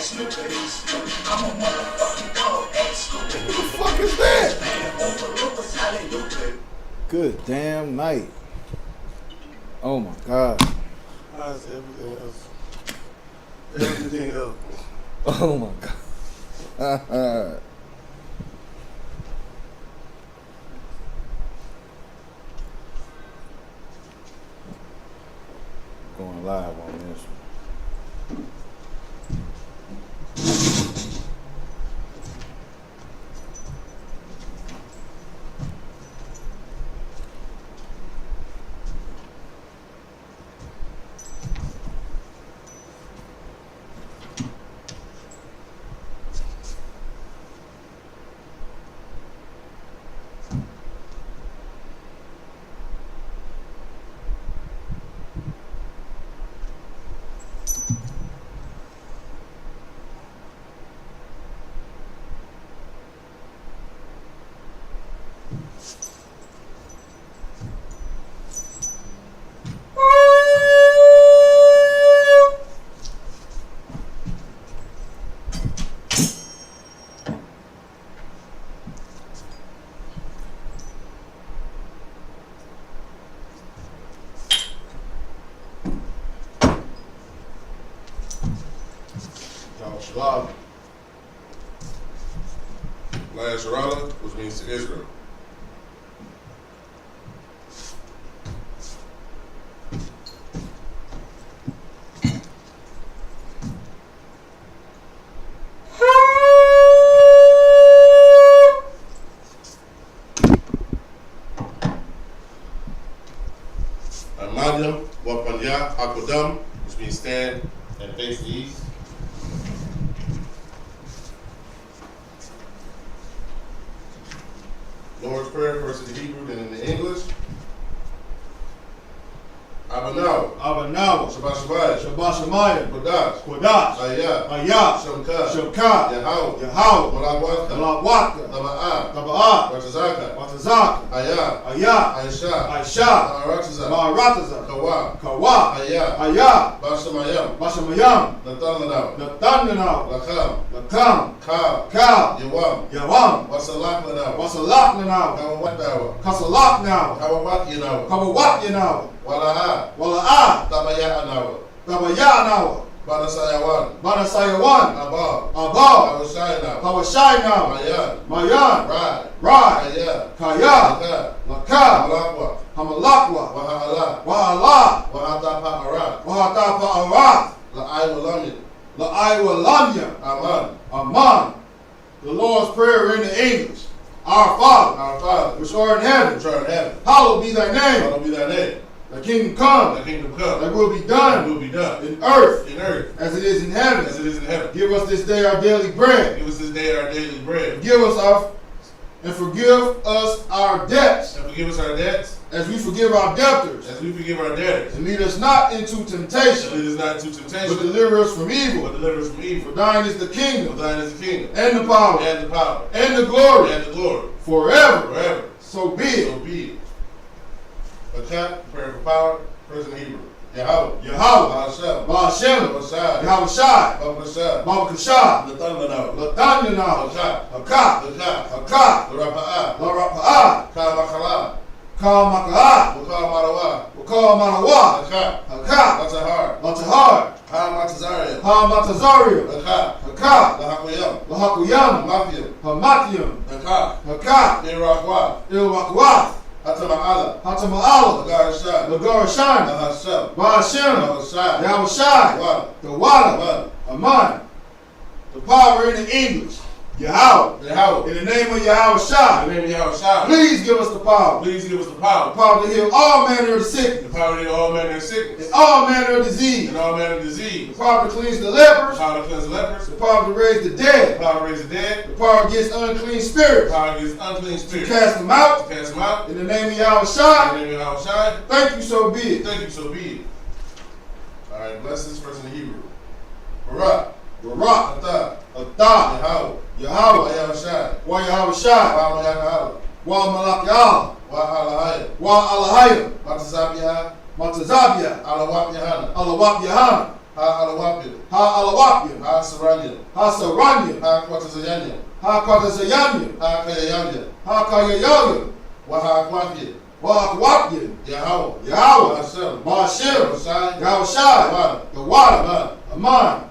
I'm a motherfucking dog. What the fuck is that? Good damn night. Oh my God. How's everything else? Everything else. Oh my God. Going live on this one. Shalom. Last Sharala, which means to Israel. Amadim, Wapanya, Akodam, which means stand and face the east. Lord's Prayer, first in the Hebrew, then in the English. Abanaw. Abanaw. Shabbat Shabbat. Shabbat Shemayim. Kodash. Kodash. Ayah. Ayah. Shamka. Shamka. Yahau. Yahau. Malawaka. Malawaka. Taba'ah. Taba'ah. Watazaka. Watazaka. Ayah. Ayah. Aisha. Aisha. Ma'arataza. Ma'arataza. Kawa. Kawa. Ayah. Ayah. Bashamayam. Bashamayam. Natanlanao. Natanlanao. Lakam. Lakam. Ka. Ka. Yawam. Yawam. Wasalaklanao. Wasalaklanao. Kawawatawa. Kasalaknao. Kawawatyanawa. Kawawatyanawa. Wala'a. Wala'a. Tabaya'anawa. Tabaya'anawa. Banasayawan. Banasayawan. Abab. Abab. Hawashayanawa. Hawashaynawa. Mayan. Mayan. Rad. Rad. Kaya. Kaya. Laka. Laka. Malakwa. Hamalakwa. Waha'ala. Wa'ala. Wahatapa'arat. Wahatapa'arat. La'ay walamya. La'ay walamya. Aman. Aman. The Lord's Prayer in the English. Our Father, Our Father, which art in heaven, which art in heaven, hallowed be thy name. hallowed be thy name. Thy kingdom come. Thy kingdom come. Thy will be Thy done will be done in earth in earth as it is in heaven. as it is in heaven. Give us this day our daily bread. Give us this day our daily bread. Forgive us our debts And forgive us our debts as we forgive our debtors. as we forgive our debtors. And lead us not into And temptation, lead us not into but temptation, deliver us from but evil. deliver us from For evil. thine is the For kingdom, thine is the kingdom, and the power, and the power, and the glory, and the glory, forever. forever. So be it. So be it. Attack, prayer for power, first in Hebrew. Yahweh. Yahweh, Ba'ashem. Ba'ashem, Ba'ashai. Yahweh Shai, Ba'ashai. Baba Kashah, Natanlanao. Latanyana, Hakah. Hakah, Hakah. Hakah, Larapa'ah. Larapa'ah, Ka'makala. Kamaka'ah, Wakal Marawa. Wakal Manawa, Hakah. Hakah, Latahar. Latahar, Ha'matazariah. Hamatazaria, Hakah. Hakah, Lahakuyam. Lahakuyam, Mafia. Hamatyam, Hakah. Hakah, Irakwa. Ilwakwath, Hatama'ala. Hatama'ala, Lagarashai. Lagarashan, Lahashem. Ba'ashem, Lahashai. Yahweh Shai, Wala. the Wada, Wala. Aman, the power in the English, Yahweh, Yahweh. in the name of Yahweh In Shai, the name of Yahweh Shai. please give us the power, Please give us the the power. power to heal all manner of The sickness, power to heal all manner of sickness. and all manner of disease, And all manner of disease. the power to cleanse the The lepers, power to cleanse the lepers. the power to raise the The dead, power to raise the dead. the power against unclean The spirits, power against unclean spirits. cast them out, To cast them out. in the name of Yahweh In Shai, the name of Yahweh Shai. thank you, so be it. Thank you, so be it. Alright, bless this first in Hebrew. Barak. Barak, Atah. Atah, Yahweh. Yahweh, Yahweh Shai. Wa Yahweh Shai, Wa Mayakahala. Wa Malakyah, Wa Alahaya. Wa Alahaya, Matazabiha. Matazabia, Alawap Yahana. Alawap Yahana, Ha Alawapin, Ha Alawapin, Ha Saranyam, Ha Saranyam, Ha Kwatazayanyam, Ha Kwatazayanyam, Ha Kayayanyam, Ha Kayayanyam, Waha Kwapin, Wa Akwapin, Yahweh, Yahweh, Hashem, Ma'ashem, Yahushai, Yahushai, the water, Aman.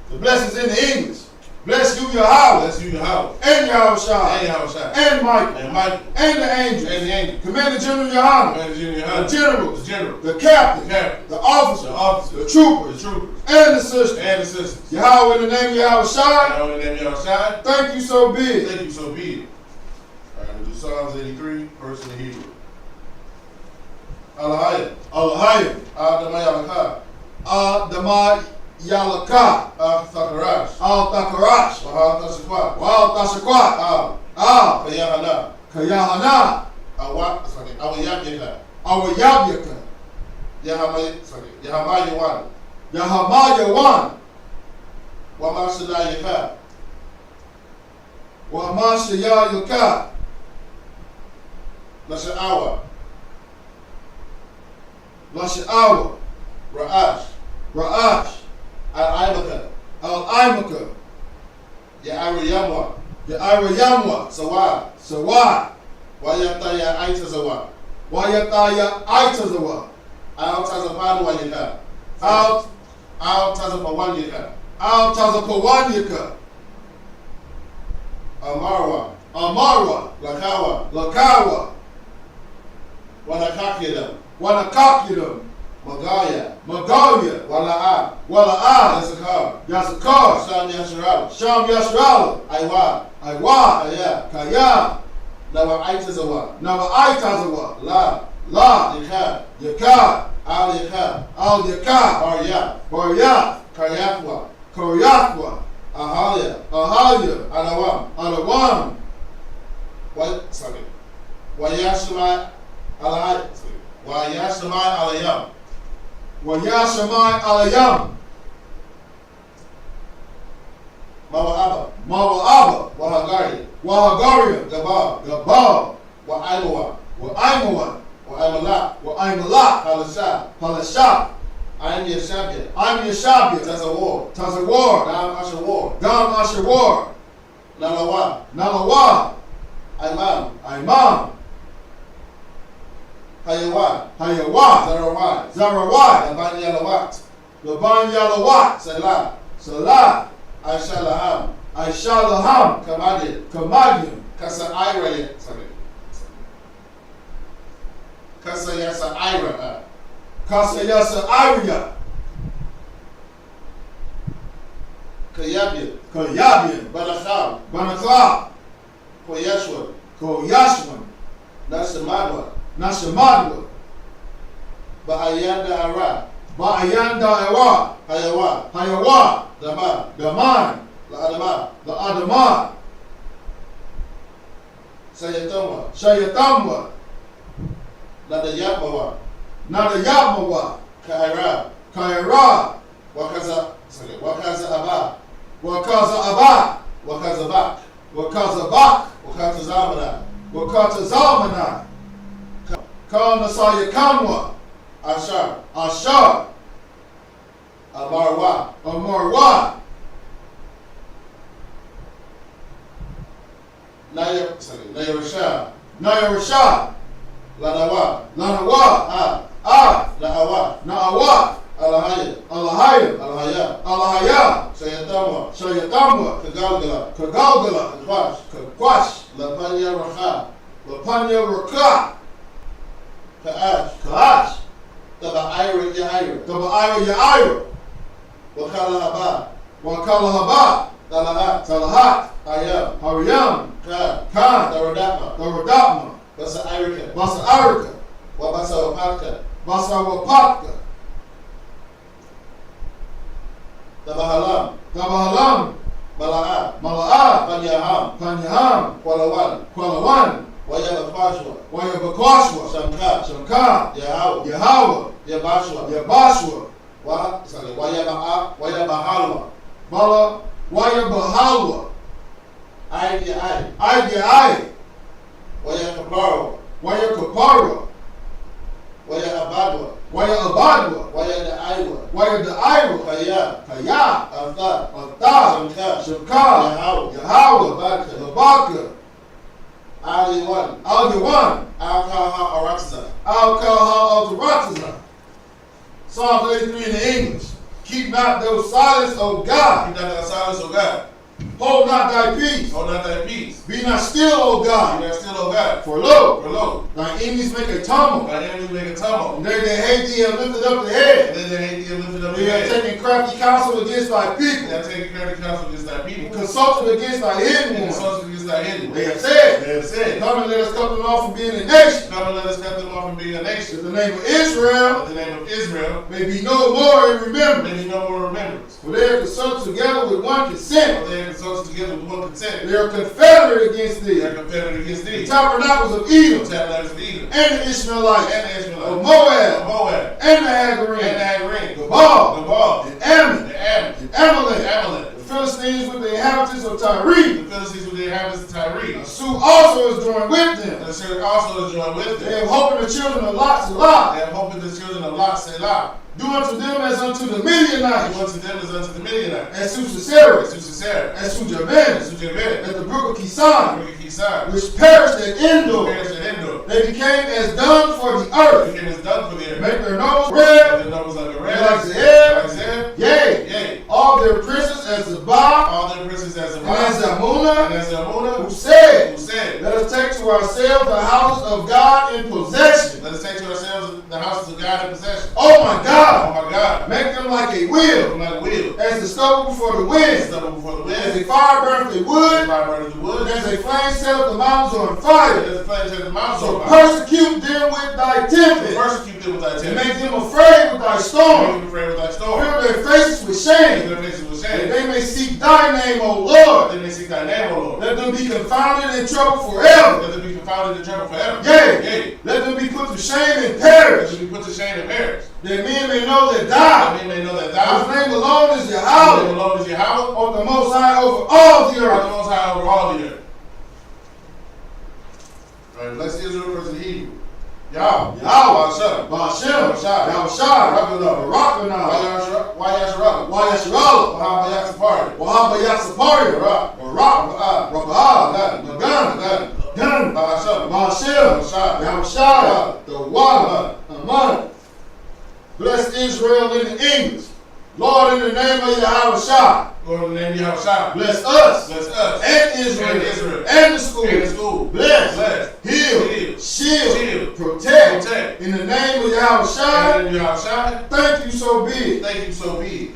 The blessings in the English. Bless you, Yahweh, bless you, Yahweh, and Yahushai, and Yahushai, and Michael, and Michael, and the angels, and the angel, Commander General Yohana, Commander General the Yohana, generals, the general, the captain, the captain, the officer, the officer, the troopers, the troopers, and the sisters. and the sisters. Yahweh, in the name of Yahushai, Yahweh, in the name of Yahushai, thank you so big. thank you, so be it. All right, we'll do Psalms 83, verse in the Hebrew. Alahaya, Alahayim, Adamayalaka, Adamai Yalaka, Thakarash, Al-Takarash, Wahatashakwa, Wal-Tashakwat, Al, Kayahana, Kayahana, Awayabika, Awayabyaka, Yahamayawan, Yahamayawan, Wamashadayaka, Wamashayayaka, Nasha'awa, Lasha'awa, Ra'ash, Ra'ash, Al-Aimaka, Al-Imaka, Ya'ariyamwa, Ya'irayamwa, Sawa, Sawa, Wayataya Aitazawa, Wayataya Aitazawa, Al-Tazapanwayaka, Al-Tazapawanyaka, Al-Tazapawanyaka, Amarwa, Amarwa, Lakawa, Lakawa, Wanakakidam, Wanakakidam, Magaya, Magalia, Wala'a, Wala'ah, Yazakar, Yazakar, Sham Yasharal, Sham Yashrala, Aiwa, Aiwa, Aya, Kaya, Nawa Aitazawa, Nawa Aitazawa, La, La, Yaka, Yaka, Al Yaka, Al Yaka, Arya, Barya, Karyakwa, Koryakwa, Ahalia, Ahalia, Anawam, Alawam, Wayashima Alai, Wayashima Alayam, Wayashamai Alayam, Mawa'aba, Mawa'aba, Wahagari, Wahagaria, Gabal, Gabal, Wa'aimawa, Wa'aimawa, Wa'aimala, Wa'aimalak, Halasha, Palashah, I'm Yashabia, I'm Yashabia, Tazawar, Tazawar, Dam Ashawar, Dam Ashawar, Nalawa, Nalawa, Imam, Imam, Hayawan, Hayawa, Zarawai, Zarawai, Laban Yalawat, Laban Yalawat, Salah, Salah, Aisha Laham, Aisha Laham, Kamadi, Kamadim, Kasa Ira, Kasa Yasa Ira, Kasayasa Arya, Kayabia, Kayabian, Balacham, Banakla, Koyashwa, Koyashwan, Nashamadwa, Nashamadwa, Ba'ayanda Ara, Ba'ayanda Ewa, Hayawa, Hayawa, Dama, Daman, La'adama, the Adama, Sayatoma, Shayatamwa, Nadayapawa, Nadayamawa, Kaira, Kaira, Wakaza Aba, Wakaza Abba, Wakazabak, Wakazabak, Wakatazamana, Wakatazamana, Kanasayakamwa, Ashar, Ashar, Amarwa, Amarwa, Nayarasha, Nayarasha, Lanawa, Lanawa, Naawa, Naawa, Alahaya, Alahaya, Alahaya, Alahaya, Sayatama, Shayatamwa, Kagalgala, Kagalgala, Kwash, Kakwash, Lapanya Raha, Lapanya Raka, Kaash, Kaash, Taba Ira Yaira, Tabaira Yaira, Wakala Haba, Wakala Haba, Talahat, Talahat, Ayam, Haryam, Khan, Khan, Daradapa, Taradapma, Basa Irika, Basa Arika, Wabasa Wapaka, Basa Wapatka, Tabahalam, Tabahalam, Mala'a, Mala'a, Panyaham, Panyaham, Kwalawan, Kwalawan, Wayabapashwa, Wayabakwashwa, Shamka, Shamka, Yahawa, Yahawah, Yabashwa, Yabashwa, Wayabahalwa, Bala, Wayabahalwa, Aidi Ai, Ai, Wayakaparo, Wayakapara, Wayabadwa, Waya Abadwa. Waya the Iowa. Waya the Iowa. Kaya. Kaya. Avda. Atah. Shamka. Shemka. Yahweh. Yahweh. Labaka. Ali one. Al-Yawan. Al-Kaha Aratza. Al-Kaha Al-Taratazah. Psalm 33 in the English. Keep not those silence, O God. Keep not thy silence, O God. Hold not thy peace. Hold not thy peace. Be not still, O Be God. not still, O God. For lo, For lo, thy enemies make a tumult. thy enemies make a tumult. And they that hate thee have lifted up the And head. then they hate thee and lifted up They their have head. taken crafty counsel against thy They people. have taken crafty counsel against thy people. And consulted against thy hidden And ones. consulted against thy hidden They ones. have said, They have said, come and let us cut them off from being a nation. come and let us cut them off from being a nation. That the name of Israel That the name of Israel may be no more in remembrance. may be no more remembrance. For they are consulted together with one consent. For they have consulted together with one consent. They are confederate against They thee. are confederate against The thee. tabernacles of Edom, Tabernacles of Edom. and the Ishmaelites, And the of Ishmaelites. Of Moab, Moab. and the And the Hagarim, Hagarim. Gabal, Gabal. and Ammon, The Ammon. and Amalek, The Amalek. the Philistines with the inhabitants of Tyre. The Philistines with the inhabitants of Tyre. Sue also is joined with them. And the Syrian also is joined with They them. have hope in the children of Lot They Salah. have hope in the children of Lot, Selah. Do unto them as unto the And Midianites, unto them as unto the Midianites. and to Sisera, To Sisera. and to And Javan, to Javan. at the brook of Kisan, Look at Kisar. which perished at Endor. Parents at Endor. They became as dung for the earth. Became as done for the earth. Make their nose red, And the numbers like a and red. like Zeb, Like Zeb. yea, Yea. all their princes as Zabah, All their princes as a and as Zamunah, And as Amunah. who said, Who said, let us take to ourselves the houses of God in possession. let us take to ourselves the houses of God in possession. Oh my God, Oh my God. make them like a wheel, Like a wheel. as the stubble before the As wind, stubble before the as a wind. fire burneth the As wood, fire burns the and wood. as a flame setteth the mountains on And fire. as the flames set the mountains So on fire. persecute them with thy To tempest, persecute them with thy and tempest. make them afraid with thy Make storm. them afraid with thy storm. Fill their faces with Make shame, their faces with that shame. they may seek thy name, O Lord. Then they seek thy name, O Lord. Let them be confounded in trouble forever. Let them be confounded in trouble forever. Yea, Yea. let them be put to shame and Let perish, them be put to shame and perish. that men may know that That thou, men may know that whose thou, name alone is the name Yahweh, alone is Yahweh, art the most high over all the are the earth. most high over all the earth. Alright, let's Israel versus Hebrew. Yahweh. Yahweh, Hashem. Ba'ashem, Yahushua. Yahushua, Rabbah. Barakana, Why Yasharah? Wayasharala, Wahab Yatsapari. Wahaba Yatsapari, Barak. Barak, Rabah, Magana, Gan. Gan, Bahashem. Ba'ashem, Yahushua, the Wada, Aman. Bless Israel in the English. Lord, in the name of Yahushua, Lord, in the name of Yahushua. bless us Bless us. and Israel And Israel. and the school. And the school. Bless, Bless. heal, Heal. shield, Shield. protect. Protect. In the name of Yahushua, And in Yahushua. thank you, so be it. Thank you, so be it.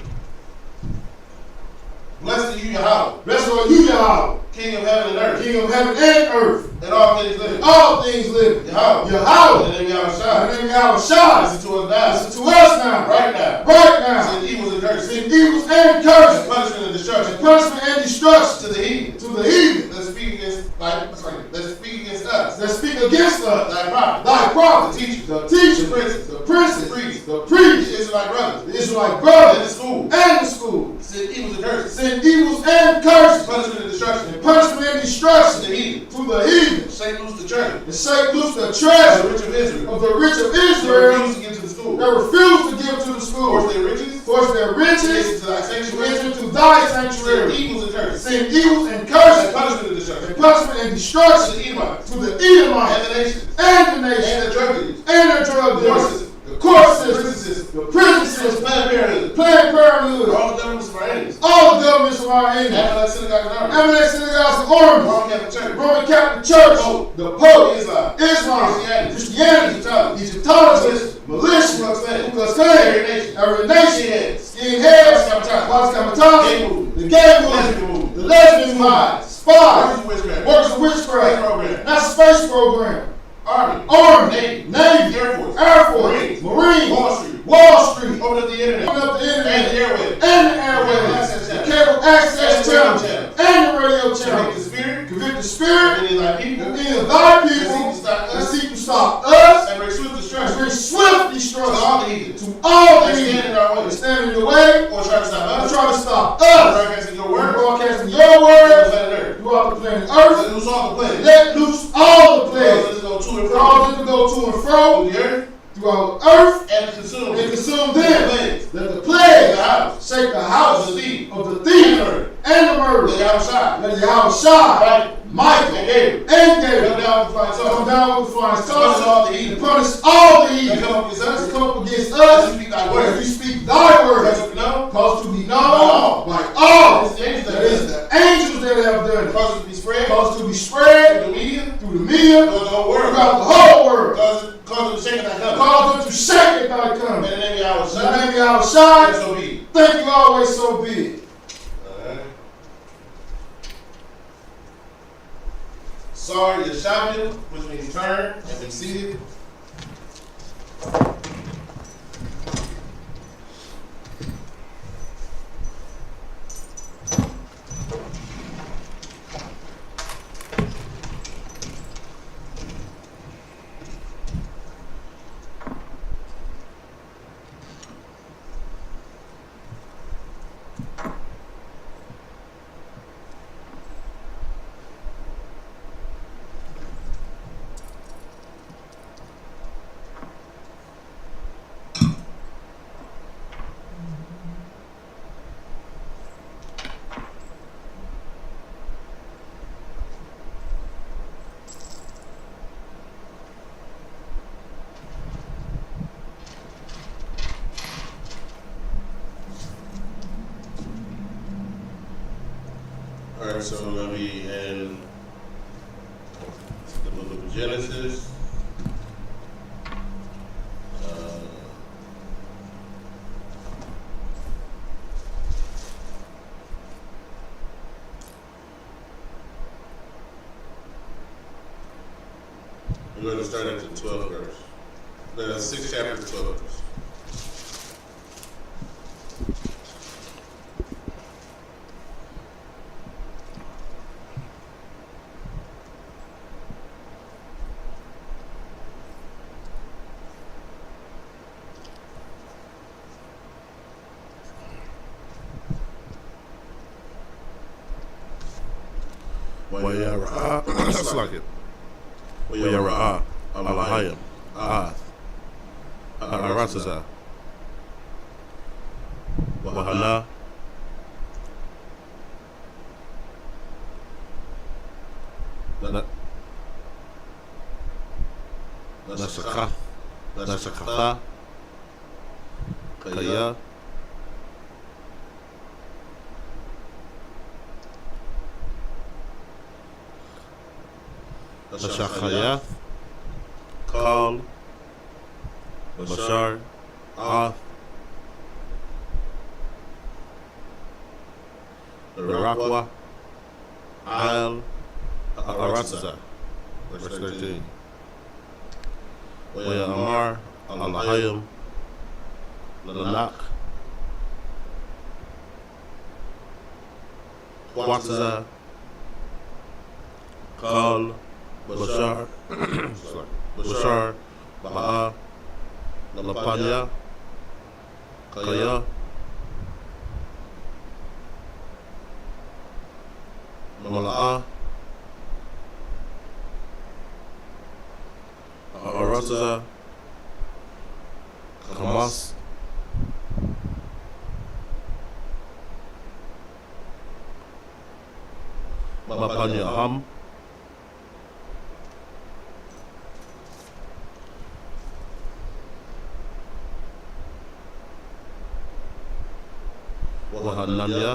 Blessed are you, Yahweh, Blessed are you, Yahweh, King of heaven and earth, King of heaven and earth, and all things living. all things living. Yahweh. Yahweh, In the name of in Yahushua. the name of Yahushua, Listen to us now. listen to us now, Right now. right now. Send evils and curses. Send evils and And curses, punishment and destruction punishment and destruction to the heathen. to the heathen Let's speak against, let's speak against us. that speak against us, Thy prophet. thy prophets, The teachers. the teachers, The princes. the princes, The priests. the The priests, Israelite brothers. the Israelite And the brothers, school. and the school. Send evils and curses. Send evils and curses, Punishment and destruction and punishment and to the destruction heathen. to the heathen, Shake loose the church. and shake loose the The treasure rich of Israel. of the rich of They Israel refuse to give to the school. that refuse to give to the school. Force their riches. Force their To riches thy to sanctuary. enter to thy Send sanctuary. evils and curses. Send evils and And curses, punishment and destruction and punishment and to destruction the Edomites. to the Edomites And the nations. and the And nation the drug dealers. and the drug The dealers, courses. the court The system, prison system. the prison The system, Planned Parenthood. Planned Parenthood, All the governments of our enemies. all the governments of our enemies, Amalek synagogue and army. Amalek synagogues and armies, Roman Catholic Church. Roman Catholic Church, Pope. the Pope, Islam. Islam, Christianity. Christianity, Egyptology. Egyptology, militia, Ku Klux Klan. Ku Klux Klan, Every nation. every nation, Skinheads. skinheads, Kamataza. White Kamataza, Gay movement. the gay Lesbian movement, movement. the lesbian movement, spies, Workers of witchcraft. workers of Space witchcraft, program. not space program, Army. Army, Navy. Navy, Air Force. Air Force, Marines. Marines, Wall Street. Wall Street, Open up the internet. open up the And internet, the airwaves. and the Cable airwaves, access the channel. cable access And the channel, radio channel. and the radio To channel. make the spirit. Convict the Of spirit any of thy people. of any of thy That seek people to stop that us. seek to stop us And bring swift and destruction. bring swift To destruction all the heathen. to all That the stand evil in our that way. stand in the way Or try to stop and us. try to stop By us broadcasting your from word. broadcasting your Throughout word the planet Earth. throughout the planet Earth. Let loose all the planet. Let loose all the Cause plagues, us to go to and cause fro. them to go to and fro Through the earth. throughout earth and consume and them. consume them. Plagues. Let the plague Shake the house. shake the house Of the thief. of the thief and the murderer. Let Yahushua. Let Yahushua, Michael, And Gabriel. and Come Gabriel down with the flying come sword. down with the flying Punish stars all the and evil. punish all the That evil come up against that us. come up against As us. we speak thy As word. we speak thy word, As we know. cause to be known all. by all. It's the angels that That is the angels that have done it. Cause it to be spread. Cause to be Through spread the media. through the media Cause the whole world. throughout the whole world. Cause it to shake thy coming. Cause them to shake it thy In coming. the name of In the Yahushua. name of Yahushua, And so be it. thank you always so be it. Alright. Sorry, Yeshavim, which means turn and be seated. Alright, so we're going to be in the book of Genesis. We're going to start at the 12th verse. The 6th chapter, 12th verse. Slug Wayara'a, Alahayim, Arataza, Wahana, Nasakha, Kaya, Nashakhaya, Kal, Bashar, Rakwa, Al, Arataza, verse 13. Waya Amar, Alahayim, Lanak, Quataza, Kal, Bashar, Bashar, Ba'a, Lapanya, Kaya, Mala'a, Arataza, Hamas, Mapanya Ham, Wahananya,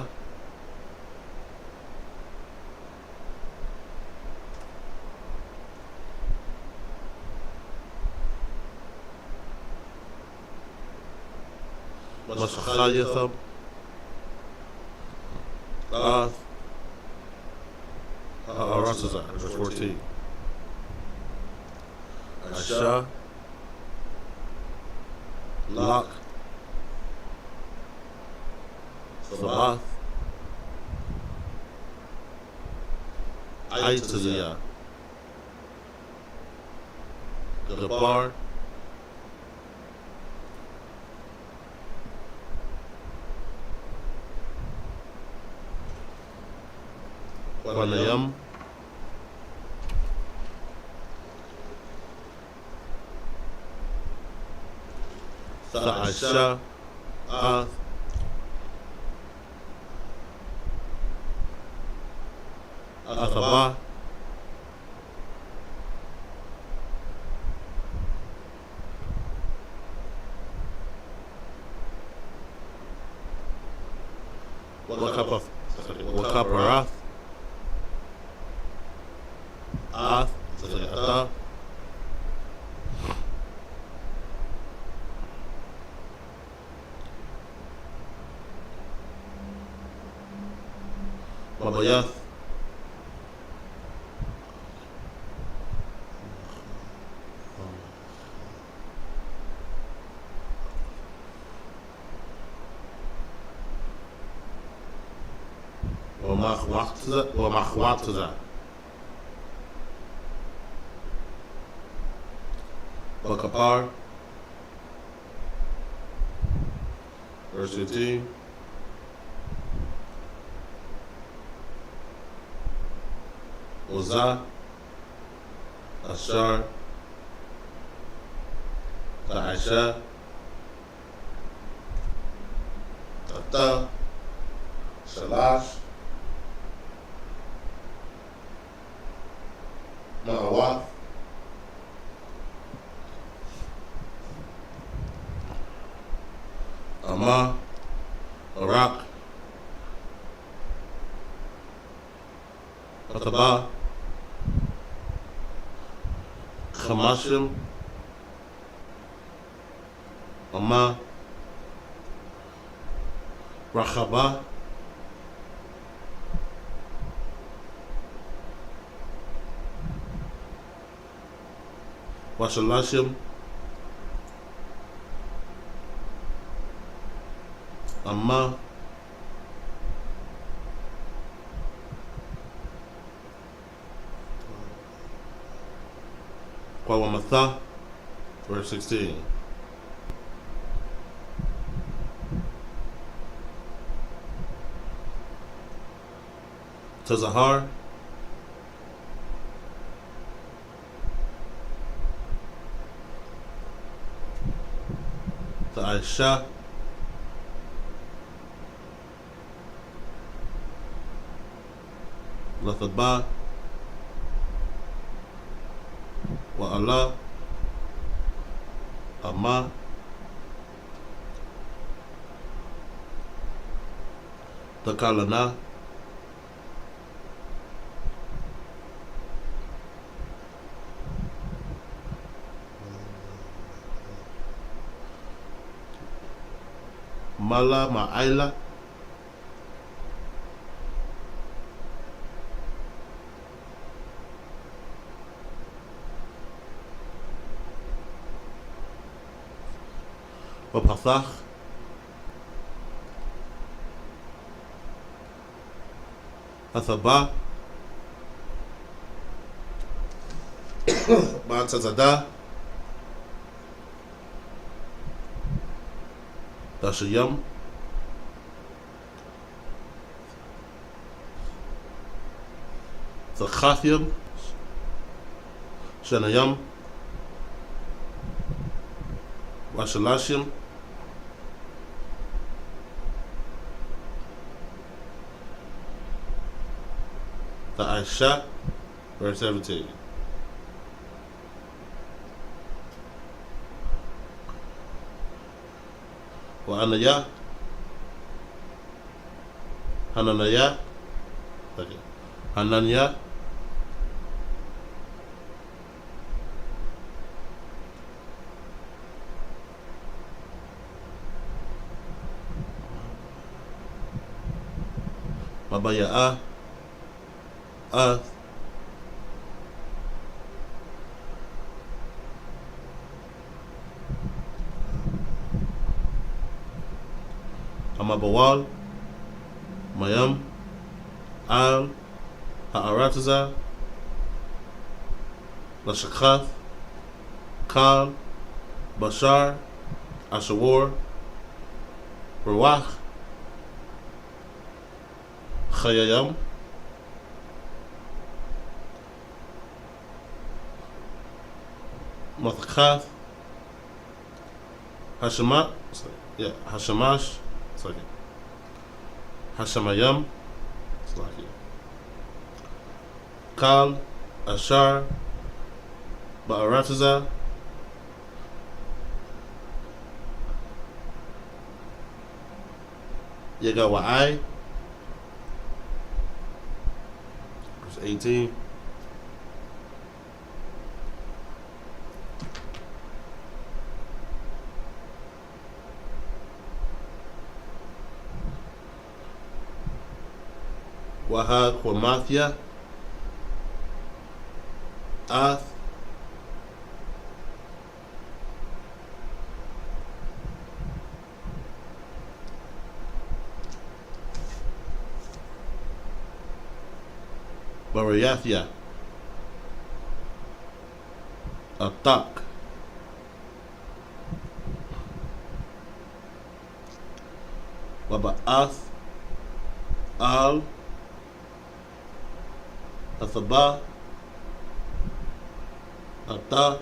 Mashachayatham, Arataza, verse 14. Asha, Lak, Sabath, Aitaziyah, Gabar, Wanayam, Aisha, Sabbath, Wakaparath, Ata, Mabayath, Wamachwatza, Bakapar, verse 15. Uzzah, Ashar, Aisha, Ata, Shalash, Ma'awath, Amma, Arak, Ataba, Chamashim, Amma, Rachaba, Washalashim, Amma, Kwawamatha, verse 16. Tazahar, Aisha, Lathaba, Wa'ala, Amma, Takalana, Mala Ma'aila, Wapathach, Athaba, Ba'atazada, Dashayam, Zakhathiam, Shanayam, Washalashim, the Aisha, verse 17. Wa'anaya, Hananaya, okay. Hananya, Mabaya'a, Amabawal, Mayam, Al, Ha'arataza, Lashakath, Kal, Bashar, Ashawar, Ruach, Chayayam, Mathakath, Hashama, yeah, Hashamash, it's like it. Hashamayam, it's like it. Kal, Ashar, Ba'arataza, Yagawa'ai, verse 18. Wahad Kwamathia, Ath, Barayathia, Atak, Waba'ath, Al, Athaba, Ata,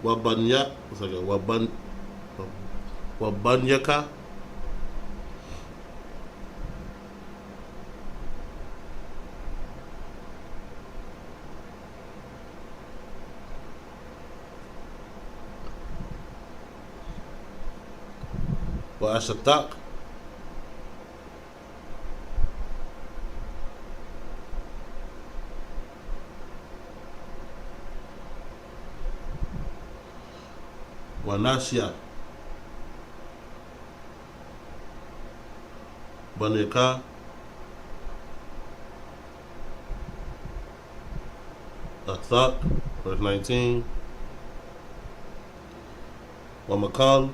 Wabanya, it's like a Wabanyaka, Ashatak, Wanasya, Baneka, Athak, verse 19, Wamakal,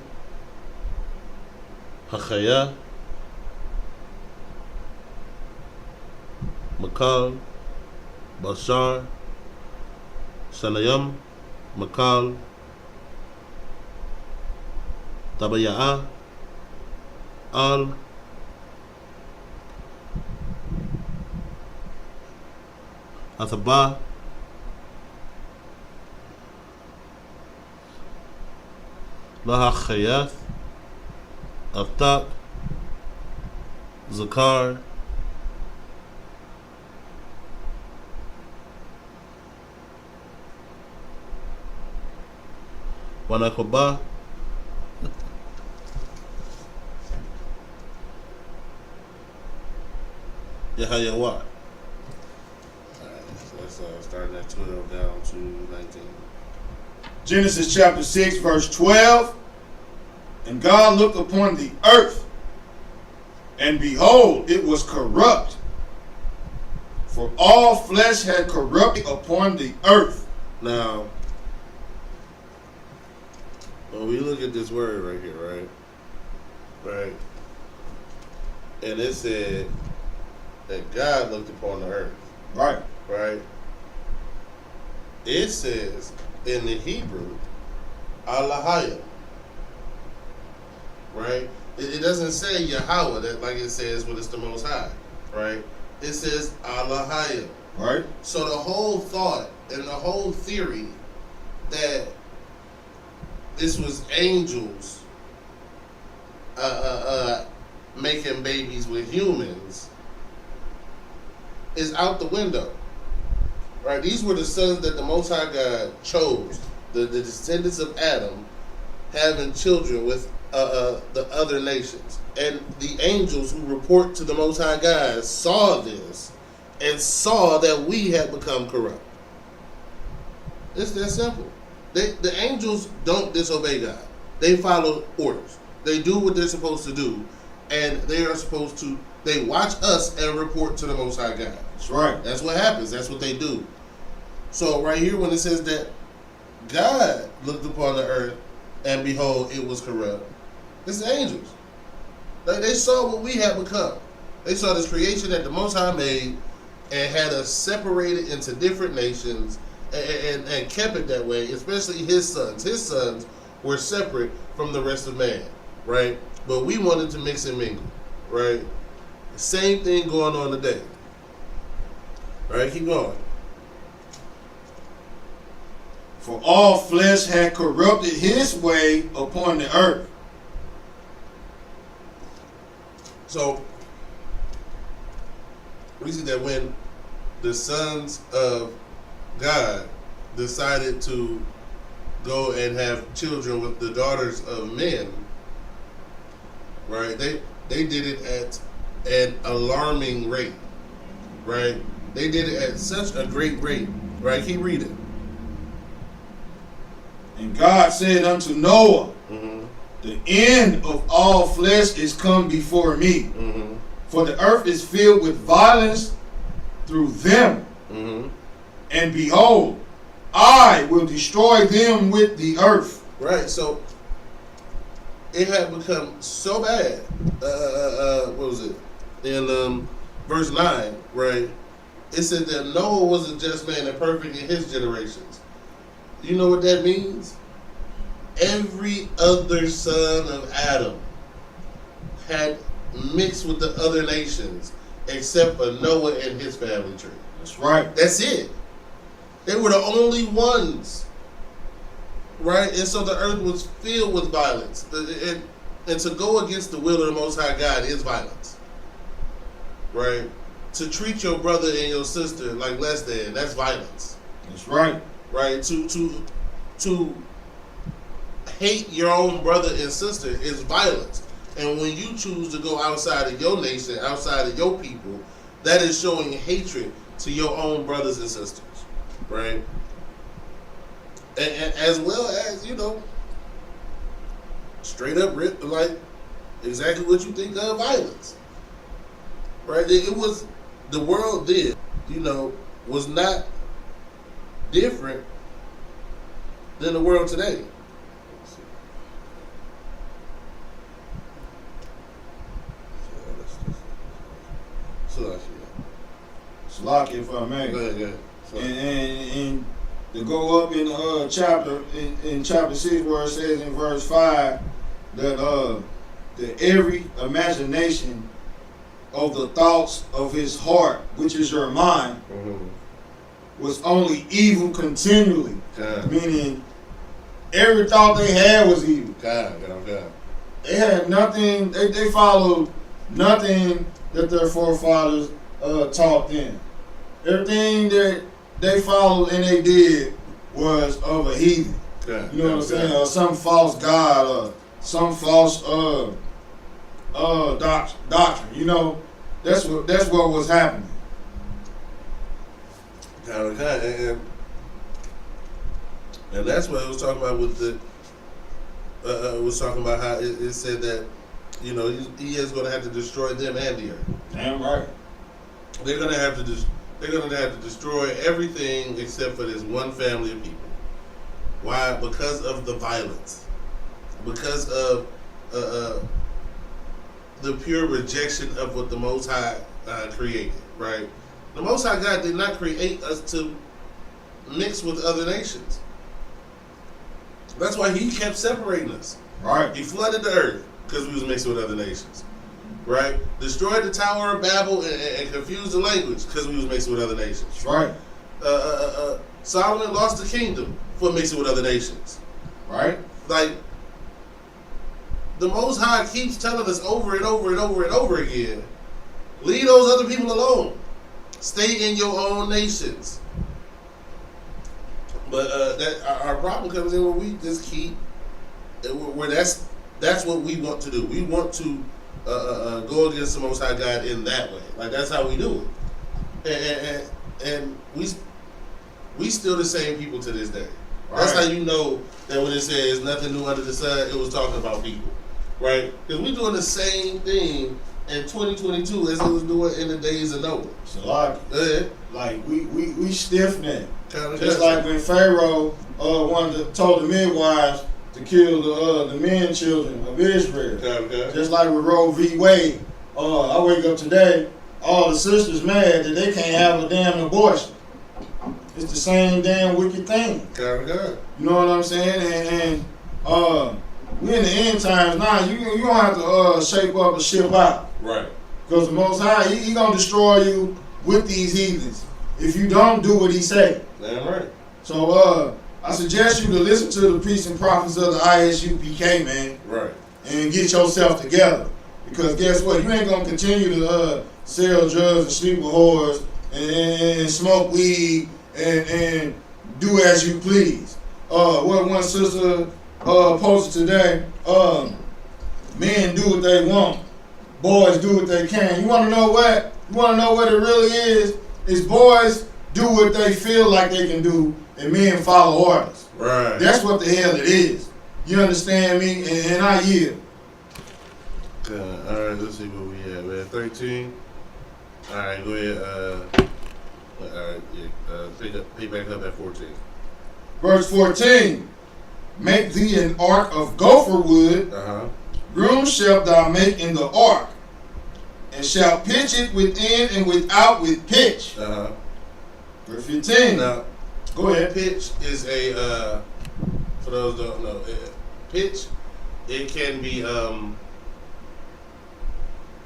Hachaya, Makal, Bashar, Sanayam, Makal, Tabaya'a, Al, Athaba, Lahachayath, Athak, Zakar, Wanakoba, Yahayawa. Let's start at 12 down to 19. Genesis chapter 6, verse 12. And God looked upon the earth, and behold, it was corrupt, for all flesh had corrupted upon the earth. Now, when we look at this word right here, right? Right. And it said that God looked upon the earth. Right. Right. It says in the Hebrew, Allahaya. Right? It doesn't say Yahweh, that like it says when it's the Most High. Right? It says Allahaya. Right. So the whole thought and the whole theory that this was angels making babies with humans is out the window. Right? These were the sons that the Most High God chose, the descendants of Adam, having children with the other nations. And the angels who report to the Most High God saw this and saw that we had become corrupt. It's that simple. The angels don't disobey God. They follow orders. They do what they're supposed to do, and they watch us and report to the Most High God. That's right. That's what happens. That's what they do. So right here when it says that God looked upon the earth and behold, it was corrupt, it's the angels. They saw what we had become. They saw this creation that the Most High made and had us separated into different nations and kept it that way, especially his sons. His sons were separate from the rest of man, right? But we wanted to mix and mingle, right? Same thing going on today. All right, keep going. For all flesh had corrupted his way upon the earth. So we see that when the sons of God decided to go and have children with the daughters of men, right? They did it at an alarming rate, right? They did it at such a great rate, right? Keep reading. And God said unto Noah, Mm-hmm. the end of all flesh is come before me. Mm-hmm. For the earth is filled with violence through them. Mm-hmm. And behold, I will destroy them with the earth. Right, so it had become so bad. What was it? In verse 9, right? It said that Noah was a just man and perfect in his generations. You know what that means? Every other son of Adam had mixed with the other nations except for Noah and his family tree. That's right. That's it. They were the only ones, right? And so the earth was filled with violence. And to go against the will of the Most High God is violence, right? To treat your brother and your sister like less than, that's violence. That's right. Right? To hate your own brother and sister is violence. And when you choose to go outside of your nation, outside of your people, that is showing hatred to your own brothers and sisters. Right? And as well as, straight up, like, exactly what you think of violence. Right? It was, the world then, was not different than the world today. Salaki, if I may. Go ahead. And to go up in chapter 6 where it says in verse 5 that every imagination of the thoughts of his heart, which is your mind, was only evil continually. God. Meaning every thought they had was evil. God. They had nothing, they followed nothing that their forefathers taught them. Everything that they followed and they did was of a heathen. God. You know what I'm saying? Or some false god or some false doctrine. That's what was happening. God. And that's what it was talking about with the it was talking about how it said that he is going to have to destroy them and the earth. Damn right. They're going to have to destroy everything except for this one family of people. Why? Because of the violence. Because of the pure rejection of what the Most High created. Right? The Most High God did not create us to mix with other nations. That's why He kept separating us. Right. He flooded the earth because we was mixing with other nations. Right? Destroyed the Tower of Babel and confused the language because we was mixing with other nations. That's right. Solomon lost the kingdom for mixing with other nations. Right. Like, the Most High keeps telling us over and over and over and over again, leave those other people alone. Stay in your own nations. But our problem comes in when we just keep, where that's what we want to do. We want to go against the Most High God in that way. Like, that's how we do it. And we still the same people to this day. Right. That's how you know that when it says nothing new under the sun, it was talking about people. Right? Because we're doing the same thing in 2022 as it was doing in the days of Noah. So like we stiff necked. Just like like when Pharaoh told the midwives to kill the men children of Israel. Just like with Roe v. Wade. I wake up today, all the sisters mad that they can't have a damn abortion. It's the same damn wicked thing. You know what I'm saying? And we in the end times now. You don't have to shape up and ship out. Right. Because the Most High, he gonna destroy you with these heathens if you don't do what he say. Damn right. So I suggest you to listen to the priests and prophets of the ISUPK, man, Right. and get yourself together. Because guess what? You ain't gonna continue to sell drugs and sleep with whores and smoke weed and do as you please. What one sister posted today, men do what they want, boys do what they can. You wanna know what? You wanna know what it really is? Is boys do what they feel like they can do and men follow orders. Right. That's what the hell it is. You understand me? And I yield. All right, let's see what we have. We have 13. All right, go ahead. All right, yeah, pick back up at 14. Verse 14. Make thee an ark of gopher wood. Room shalt thou make in the ark, and shalt pitch it within and without with pitch. Verse 15. Now, go ahead. Pitch is a, for those who don't know, pitch, it can be,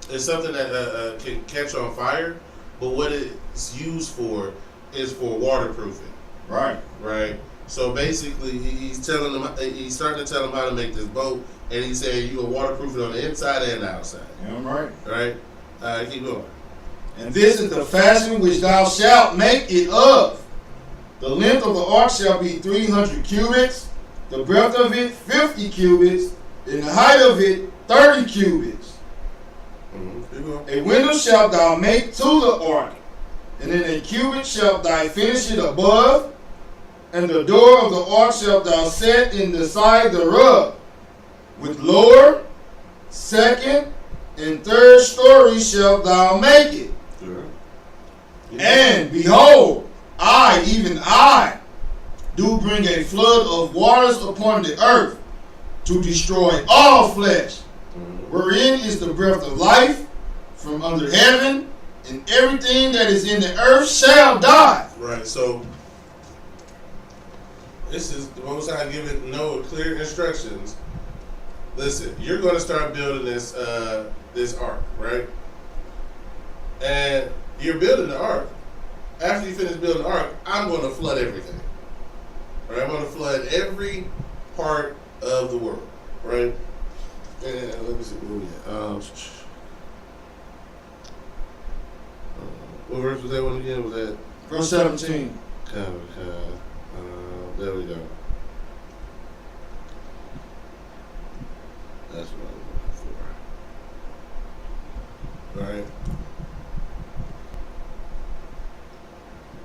it's something that can catch on fire, but what it's used for is for waterproofing. Right. Right. So basically, he's starting to tell them how to make this boat, and he's saying you will waterproof it on the inside and the outside. Yeah, I'm right. Right. Keep going. And this is the fashion which thou shalt make it of. The length of the ark shall be 300 cubits, the breadth of it 50 cubits, and the height of it 30 cubits. Keep going. A window shalt thou make to the ark, and in a cubit shalt thou finish it above, and the door of the ark shalt thou set in the side thereof. With lower, second, and third story shalt thou make it. Sure. And behold, I, even I, do bring a flood of waters upon the earth to destroy all flesh, wherein is the breath of life from under heaven, and everything that is in the earth shall die. Right. So this is the Most High giving Noah clear instructions. Listen, you're going to start building this this ark, right? And you're building the ark. After you finish building the ark, I'm going to flood everything. Right? I'm going to flood every part of the world, right? And let me see where we at. What verse was that one again? Was that Verse 17. there we go. That's what I was looking for. Right?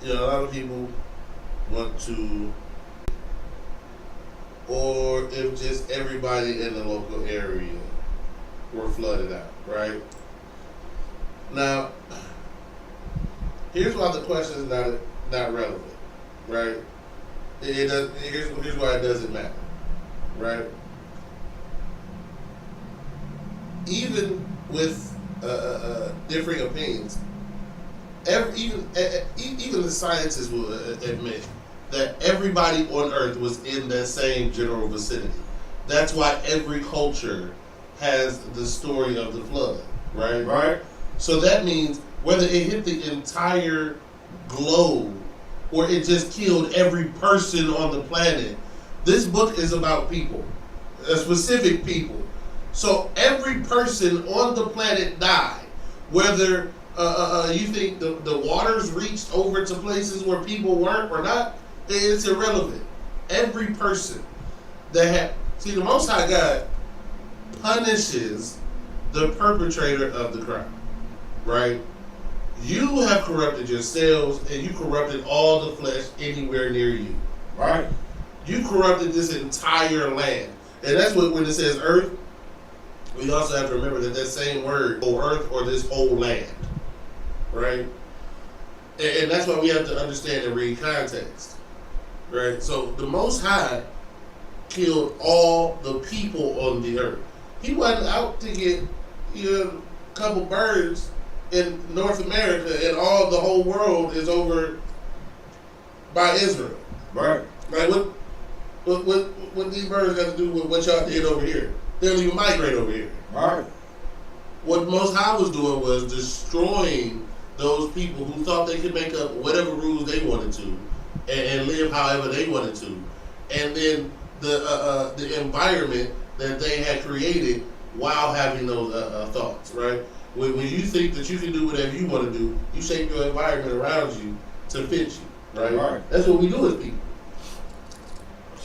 You know, a lot of people want to, or if just everybody in the local area were flooded out, right? Now, here's why the question is not relevant, right? It does. Here's why it doesn't matter, right? Even with differing opinions, even the scientists will admit that everybody on Earth was in that same general vicinity. That's why every culture has the story of the flood, right? Right. So that means whether it hit the entire globe or it just killed every person on the planet, this book is about people, specific people. So every person on the planet died. Whether you think the waters reached over to places where people weren't or not, it's irrelevant. Every person that had... See, the Most High God punishes the perpetrator of the crime, right? You have corrupted yourselves, and you corrupted all the flesh anywhere near you. Right. You corrupted this entire land. And that's what, when it says earth, we also have to remember that same word, or earth, or this whole land. Right? And that's why we have to understand and read context. Right? So the Most High killed all the people on the earth. He wasn't out to get a couple birds in North America, and the whole world is over by Israel. Right. Like what these birds got to do with what y'all did over here? They don't even migrate over here. Right. What Most High was doing was destroying those people who thought they could make up whatever rules they wanted to and live however they wanted to. and then the environment that they had created while having those thoughts, right? When you think that you can do whatever you want to do, you shape your environment around you to fit you, right? Right. That's what we do as people.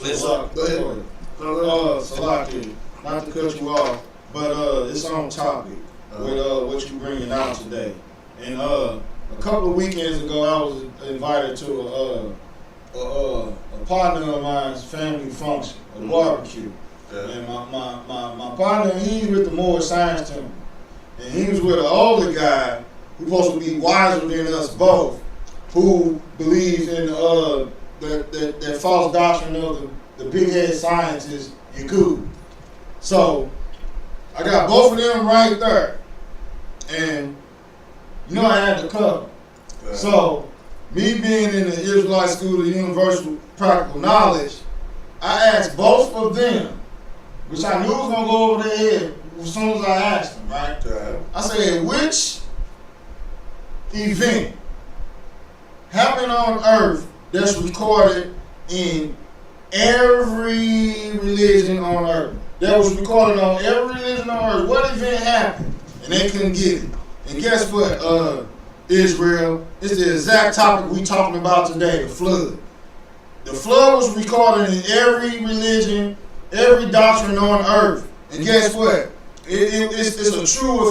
Go ahead. Salaki, not to cut you off, but it's on topic with what you bringing out today. And a couple of weekends ago, I was invited to a partner of mine's family function, a barbecue. Yeah. And my partner, he's with the Moore Science Temple. And he was with an older guy who's supposed to be wiser than us both, who believes in that false doctrine of the big head scientist Yakub. So I got both of them right there. And you know I had to cover. Yeah. So me being in the Israelite School of Universal Practical Knowledge, I asked both of them, which I knew was going to go over their head as soon as I asked them, right? Yeah. I said, which event happened on earth that's recorded in every religion on earth? That was recorded on every religion on earth. What event happened? And they couldn't get it. And guess what, Israel? It's the exact topic we talking about today, the flood. The flood was recorded in every religion, every doctrine on earth. And guess what? It's a true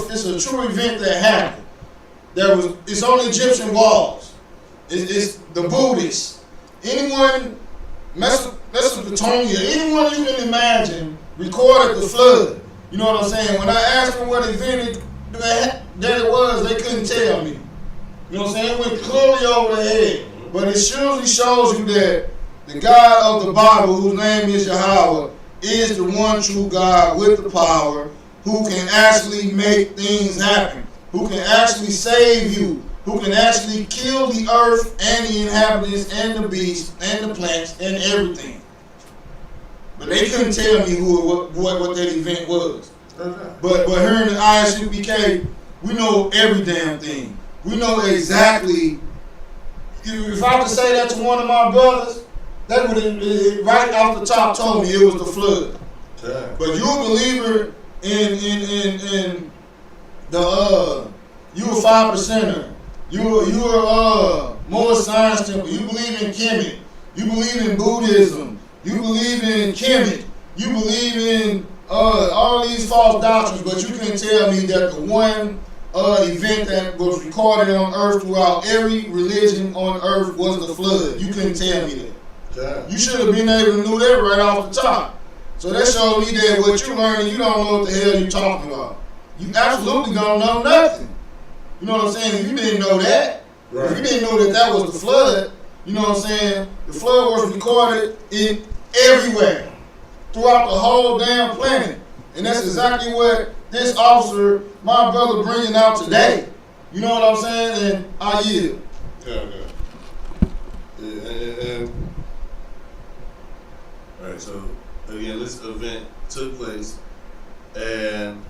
event that happened. It's on the Egyptian walls. It's the Buddhists. Anyone, Mesopotamia, anyone you can imagine recorded the flood. You know what I'm saying? When I asked them what event that it was, they couldn't tell me. You know what I'm saying? It went clearly over their head. But it surely shows you that the God of the Bible, whose name is Yahweh, is the one true God with the power, who can actually make things happen, who can actually save you, who can actually kill the earth and the inhabitants and the beasts and the plants and everything. But they couldn't tell me what that event was. But here in the ISUPK, we know every damn thing. We know exactly. If I could say that to one of my brothers, that would have right off the top told me it was the flood. Yeah. But you a believer in the you a 5%er. You are more science temple. You believe in Kemet. You believe in Buddhism. You believe in Kemet. You believe in all these false doctrines, but you can tell me that the one event that was recorded on earth throughout every religion on earth was the flood. You couldn't tell me that. Yeah. You should have been able to know that right off the top. So that showed me that what you learning, you don't know what the hell you're talking about. You absolutely don't know nothing. You know what I'm saying? If you didn't know that, Right. if you didn't know that was the flood, you know what I'm saying? The flood was recorded in everywhere, throughout the whole damn planet. And that's exactly what this officer, my brother, bringing out today. You know what I'm saying? And I yield. Yeah. And all right, so again, this event took place, and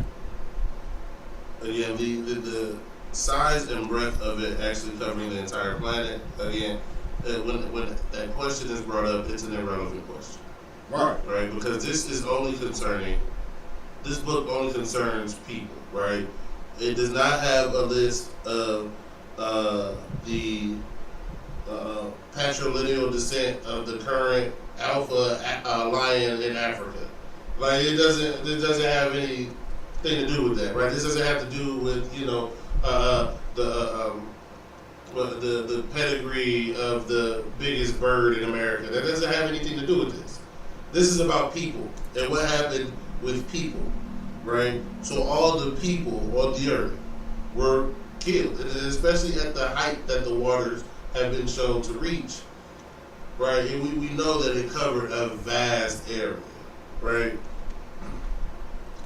again, the size and breadth of it actually covering the entire planet. Again, when that question is brought up, it's an irrelevant question, right? Because this book only concerns people, right? It does not have a list of the patrilineal descent of the current alpha lion in Africa. Like it doesn't have anything to do with that, right? This doesn't have to do with the pedigree of the biggest bird in America. That doesn't have anything to do with this. This is about people and what happened with people, right? So all the people on the earth were killed, and especially at the height that the waters have been shown to reach, right? And we know that it covered a vast area, right?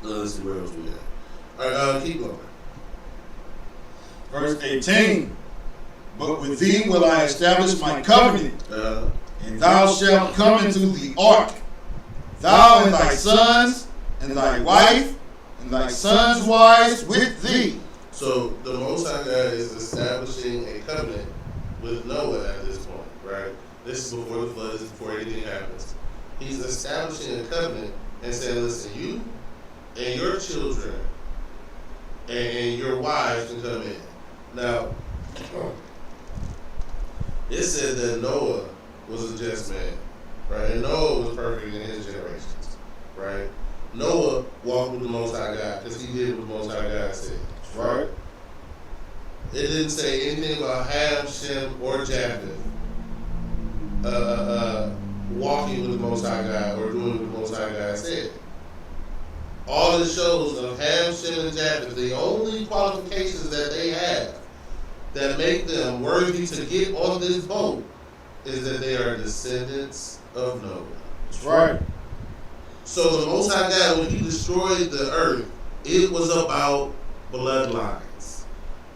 Let's see where else we at. All right, keep going. Verse 18. But with thee will I establish my covenant, and thou shalt come into the ark, thou and thy sons, and thy wife, and thy sons' wives with thee. So the Most High God is establishing a covenant with Noah at this point, right? This is before the flood, this is before anything happens. He's establishing a covenant and saying, listen, you and your children and your wives can come in. Now, it said that Noah was a just man, right? And Noah was perfect in his generations, right? Noah walked with the Most High God because he did what the Most High God said, right? It didn't say anything about Ham, Shem, or Japheth walking with the Most High God or doing what the Most High God said. All it shows of Ham, Shem, and Japheth, the only qualifications that they have that make them worthy to get on this boat is that they are descendants of Noah. That's right. So the Most High God, when he destroyed the earth, it was about bloodlines.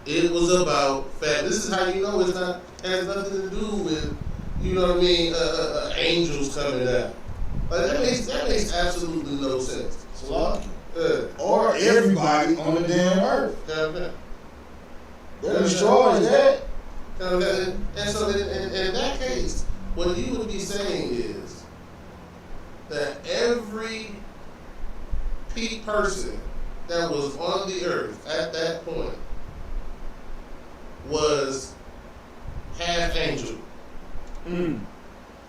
It was about family. This is how you know it's not has nothing to do with, you know what I mean, angels coming down. Like that makes absolutely no sense. Salaki. Or everybody on the damn earth. They're destroying that. And so in that case, what you would be saying is that every peak person that was on the earth at that point was half angel.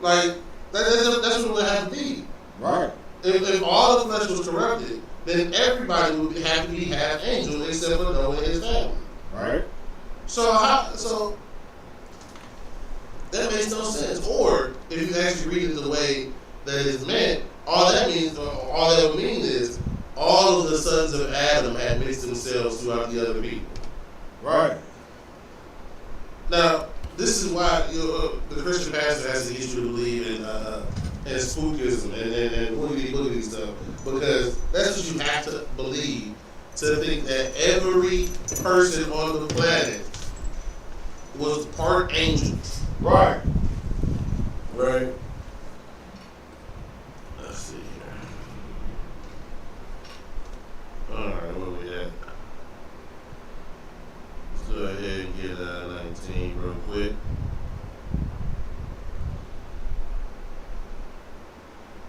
Like that's what it would have to be. Right. If all the flesh was corrupted, then everybody would have to be half angel except for Noah and his family. Right. So that makes no sense. Or if you actually read it the way that it's meant, all that would mean is all of the sons of Adam had mixed themselves throughout the other people. Right. Now, this is why the Christian pastor has the issue to believe in spookism and woogity stuff, because that's what you have to believe to think that every person on the planet was part angel. Right. Right. Let's see here. Alright, where we at? Let's go ahead and get 19 real quick.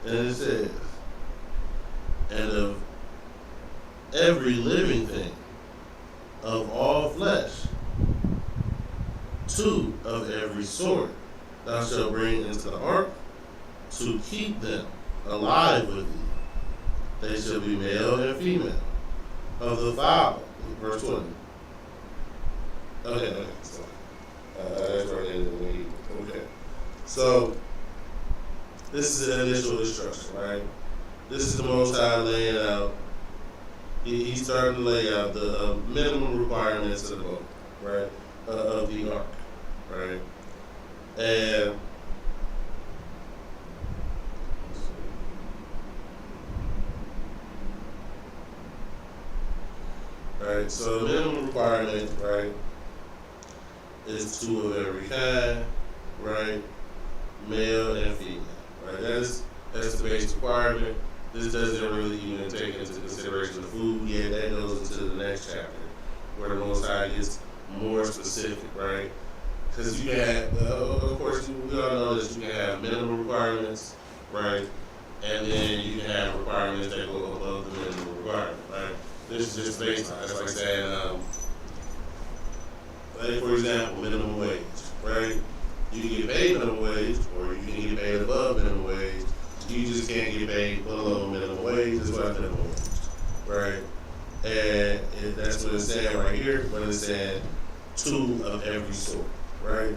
And it says, and of every living thing, of all flesh, 2 of every sort thou shalt bring into the ark to keep them alive with thee. They shall be male and female. Of the fowl, verse 20. Okay. So, that's right in the week. Okay. So, this is an initial instruction, right? This is the Most High laying out. He's starting to lay out the minimum requirements of the boat, right? Of the ark, right? And right, so the minimum requirement, right, is 2 of every kind, right? Male and female, right? That's the basic requirement. This doesn't really even take into consideration the food yet. That goes into the next chapter, where the Most High gets more specific, right? Because you can have, of course, we all know that you can have minimum requirements, right? And then you can have requirements that go above the minimum requirement, right? This is just baseline. It's like saying, like for example, minimum wage, right? You can get paid minimum wage, or you can get paid above minimum wage. You just can't get paid below minimum wage. That's what minimum wage, right? And that's what it's saying right here. When it's saying 2 of every sort, right?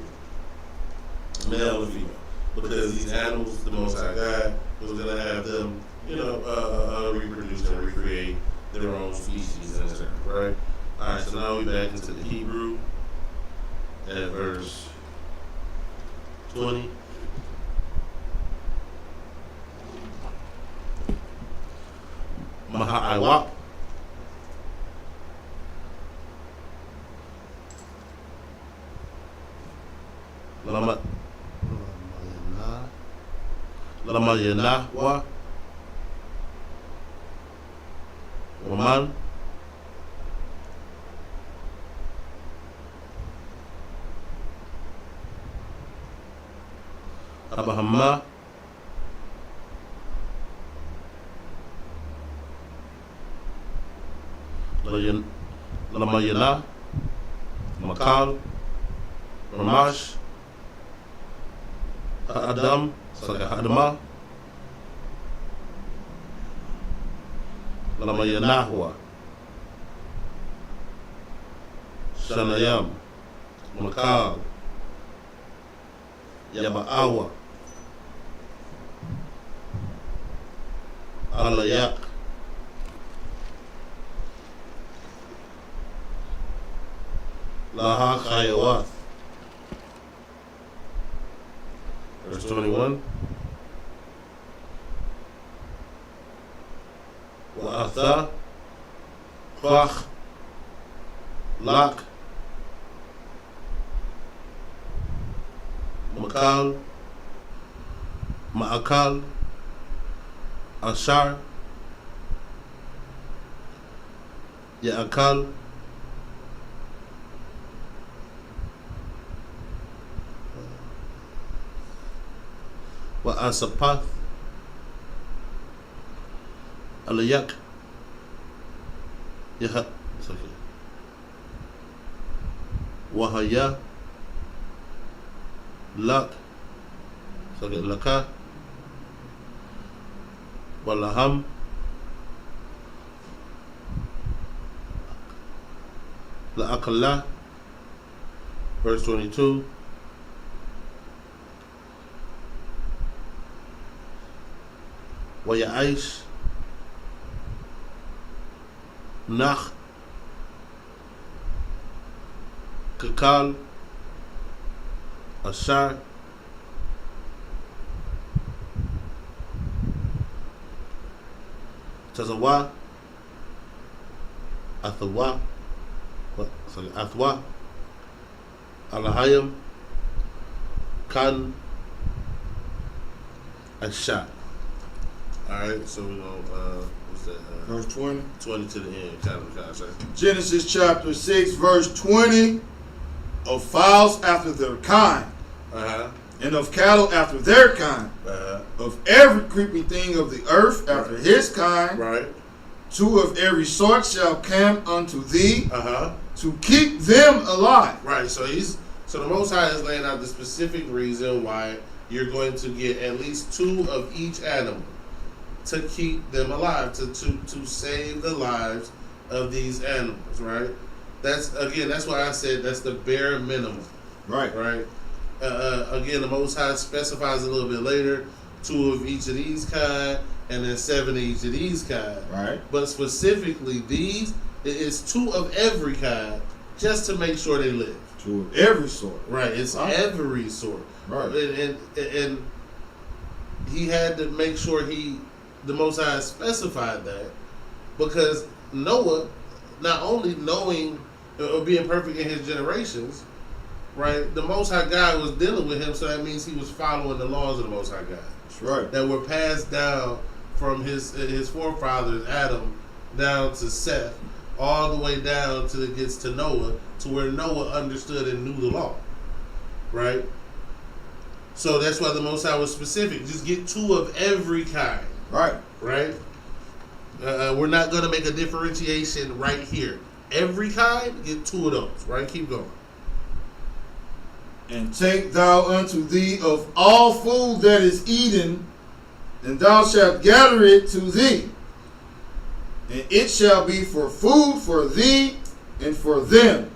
Male and female, because these animals, the Most High God was gonna have them, reproduce and recreate their own species and stuff, right? All right. So now we back into the Hebrew at verse 20. Maha'awak. Lama Yanahwa Waman Abahama Lamayana, Makal, Ramash, Ha'adam, Ha'adama, Lamayanahua, Shanayam, Makal, Yaba'awa, Alayak, Laha Chayawath. Verse 21. Wa'atha, Kwach, Lak, Makal, Ma'akal, Ashar, Ya'akal, Wa'asapath, Alayak, Yaha, Wahaya, Lak, Laka, Walaham, La'akala, verse 22. Wayaish, Nach, Kakal, Ashar, Tazawa, Athawa, Athwa, Alahayam, Kan, Ashar. Alright, so we're gonna, what's that? Verse 20. 20 to the end, kind of say. Genesis chapter 6, verse 20. Of fowls after their kind, and of cattle after their kind, of every creeping thing of the earth after his kind, Right. 2 of every sort shall come unto thee, to keep them alive. Right. So the Most High is laying out the specific reason why you're going to get at least 2 of each animal to keep them alive, to save the lives of these animals, right? That's why I said that's the bare minimum. Right. Right. Again, the Most High specifies a little bit later 2 of each of these kind, and then 7 of each of these kind. Right. But specifically, these it's 2 of every kind, just to make sure they live. 2 of every sort. Right. It's every sort. Right. And he had to make sure the Most High specified that, because Noah, not only knowing or being perfect in his generations, right, the Most High God was dealing with him, so that means he was following the laws of the Most High God. That's right. That were passed down from his forefathers, Adam, down to Seth, all the way down till it gets to Noah, to where Noah understood and knew the law. Right? So that's why the Most High was specific. Just get 2 of every kind. Right. Right? We're not going to make a differentiation right here. Every kind, get 2 of those. Right? Keep going. And take thou unto thee of all food that is eaten, and thou shalt gather it to thee. And it shall be for food for thee and for them.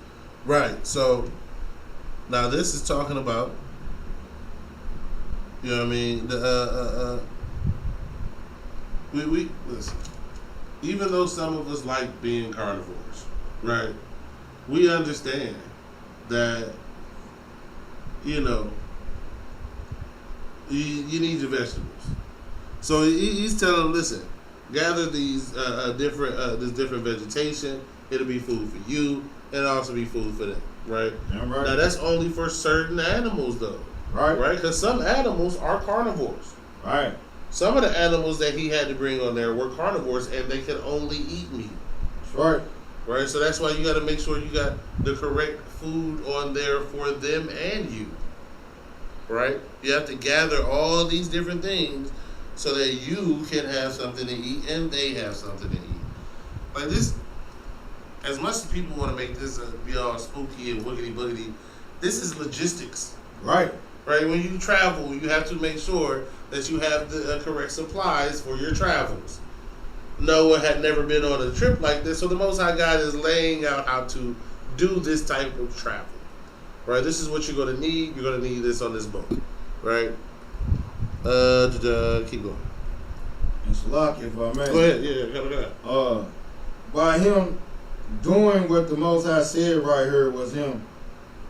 Right. So, now this is talking about, you know what I mean? We listen. Even though some of us like being carnivores, right? We understand that, you know, you need your vegetables. So he's telling them, listen, gather these this different vegetation. It'll be food for you, and it'll also be food for them, right? Yeah, right. Now that's only for certain animals, though, Right. right? Because some animals are carnivores. Right. Some of the animals that he had to bring on there were carnivores, and they could only eat meat. That's right. Right? So that's why you got to make sure you got the correct food on there for them and you. Right? You have to gather all these different things so that you can have something to eat and they have something to eat. Like this, as much as people want to make this be all spooky and wiggity boogity, this is logistics. Right. Right? When you travel, you have to make sure that you have the correct supplies for your travels. Noah had never been on a trip like this, so the Most High God is laying out how to do this type of travel. Right? This is what you're going to need. You're going to need this on this boat. Right? Keep going. It's lucky if I may. Go ahead. Yeah, go ahead. By him doing what the Most High said right here was him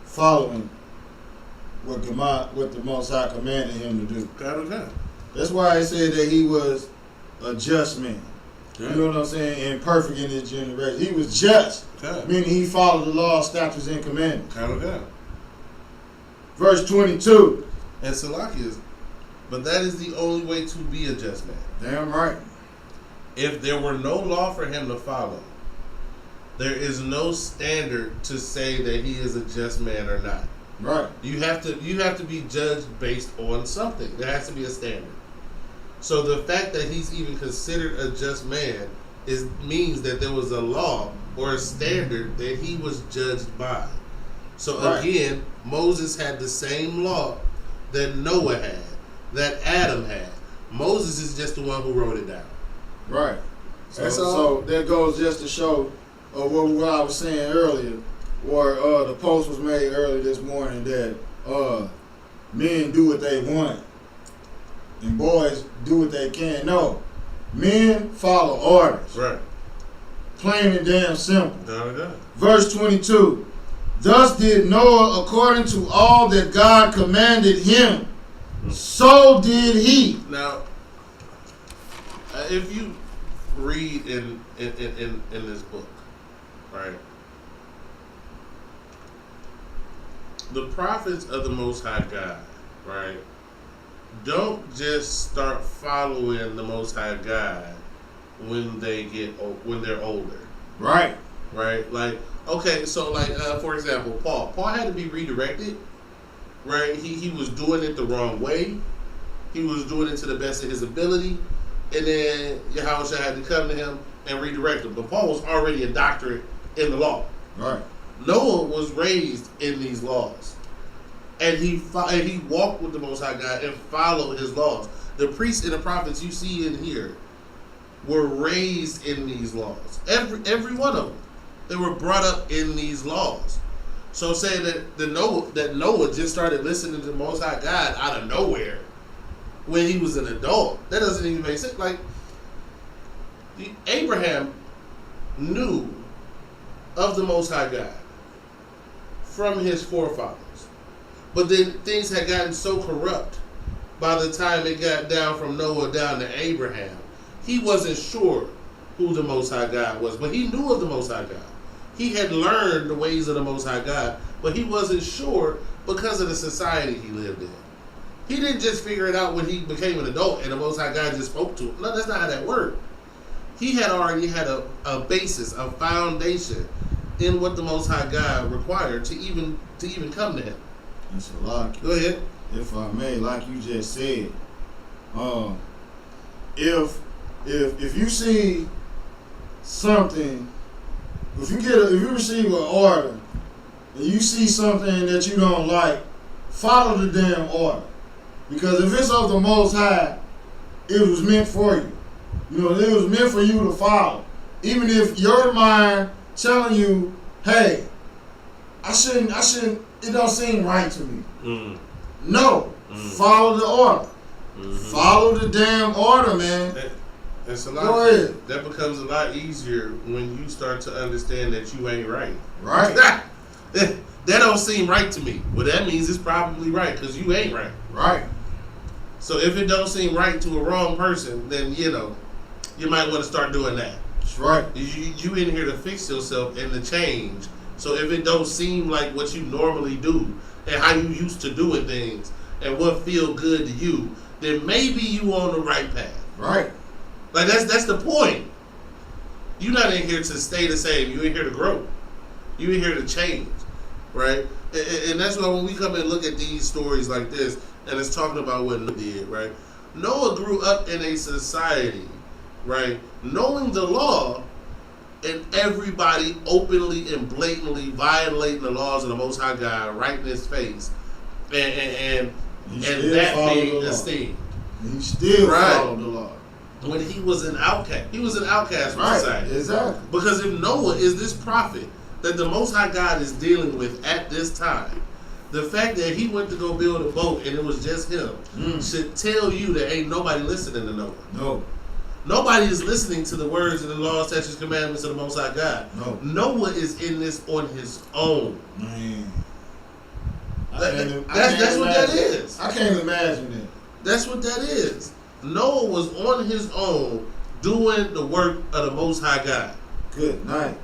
following what the Most High commanded him to do. Okay. That's why I said that he was a just man. Yeah. You know what I'm saying? And perfect in his generation. He was just, meaning he followed the law, statutes, and commandments. Okay. Verse 22. And Salakias, but that is the only way to be a just man. Damn right. If there were no law for him to follow, there is no standard to say that he is a just man or not. Right. You have to be judged based on something. There has to be a standard. So the fact that he's even considered a just man means that there was a law or a standard that he was judged by. So again, Moses had the same law that Noah had, that Adam had. Moses is just the one who wrote it down. Right. That's So that goes just to show what I was saying earlier, where the post was made earlier this morning that men do what they want and boys do what they can. No, men follow orders. Right. Plain and damn simple. No. Verse 22. Thus did Noah according to all that God commanded him. So did he. Now, if you read in this book, right, the prophets of the Most High God, right, don't just start following the Most High God when they're older. Right. Right? Like, okay, so like for example, Paul had to be redirected. Right? He was doing it the wrong way. He was doing it to the best of his ability. And then Yahweh had to come to him and redirect him. But Paul was already a doctorate in the law. Right. Noah was raised in these laws. And he walked with the Most High God and followed his laws. The priests and the prophets you see in here were raised in these laws. Every one of them. They were brought up in these laws. So saying that Noah just started listening to the Most High God out of nowhere when he was an adult, that doesn't even make sense. Like, Abraham knew of the Most High God from his forefathers. But then things had gotten so corrupt by the time it got down from Noah down to Abraham, he wasn't sure who the Most High God was. But he knew of the Most High God. He had learned the ways of the Most High God, but he wasn't sure because of the society he lived in. He didn't just figure it out when he became an adult and the Most High God just spoke to him. No, that's not how that worked. He had already had a basis, a foundation in what the Most High God required to even come to him. That's a lot. Go ahead. If I may, like you just said, if you see something, if you receive an order and you see something that you don't like, follow the damn order. Because if it's of the Most High, it was meant for you. You know, it was meant for you to follow. Even if your mind telling you, hey, I shouldn't, it don't seem right to me. Mm. No, follow the order. Mm-hmm. Follow the damn order, man. That's a Go lot. ahead. That becomes a lot easier when you start to understand that you ain't right. Right. That don't seem right to me. Well, that means it's probably right because you ain't right. Right. So if it don't seem right to a wrong person, then you might want to start doing that. That's right. You in here to fix yourself and to change. So if it don't seem like what you normally do and how you used to doing things and what feel good to you, then maybe you on the right path. Right. Like that's the point. You're not in here to stay the same. You're in here to grow. You're in here to change, right? And that's why when we come and look at these stories like this, and it's talking about what Noah did, right? Noah grew up in a society, right, knowing the law, and everybody openly and blatantly violating the laws of the Most High God right in his face, and that being esteemed. He still followed the law. When he was an outcast, from society. Exactly. Because if Noah is this prophet that the Most High God is dealing with at this time, the fact that he went to go build a boat and it was just him should tell you that ain't nobody listening to Noah. No. Nobody is listening to the words and the laws, statutes, commandments of the Most High God. No. Noah is in this on his own. Man. That's what that is. I can't imagine that. That's what that is. Noah was on his own doing the work of the Most High God. Good night.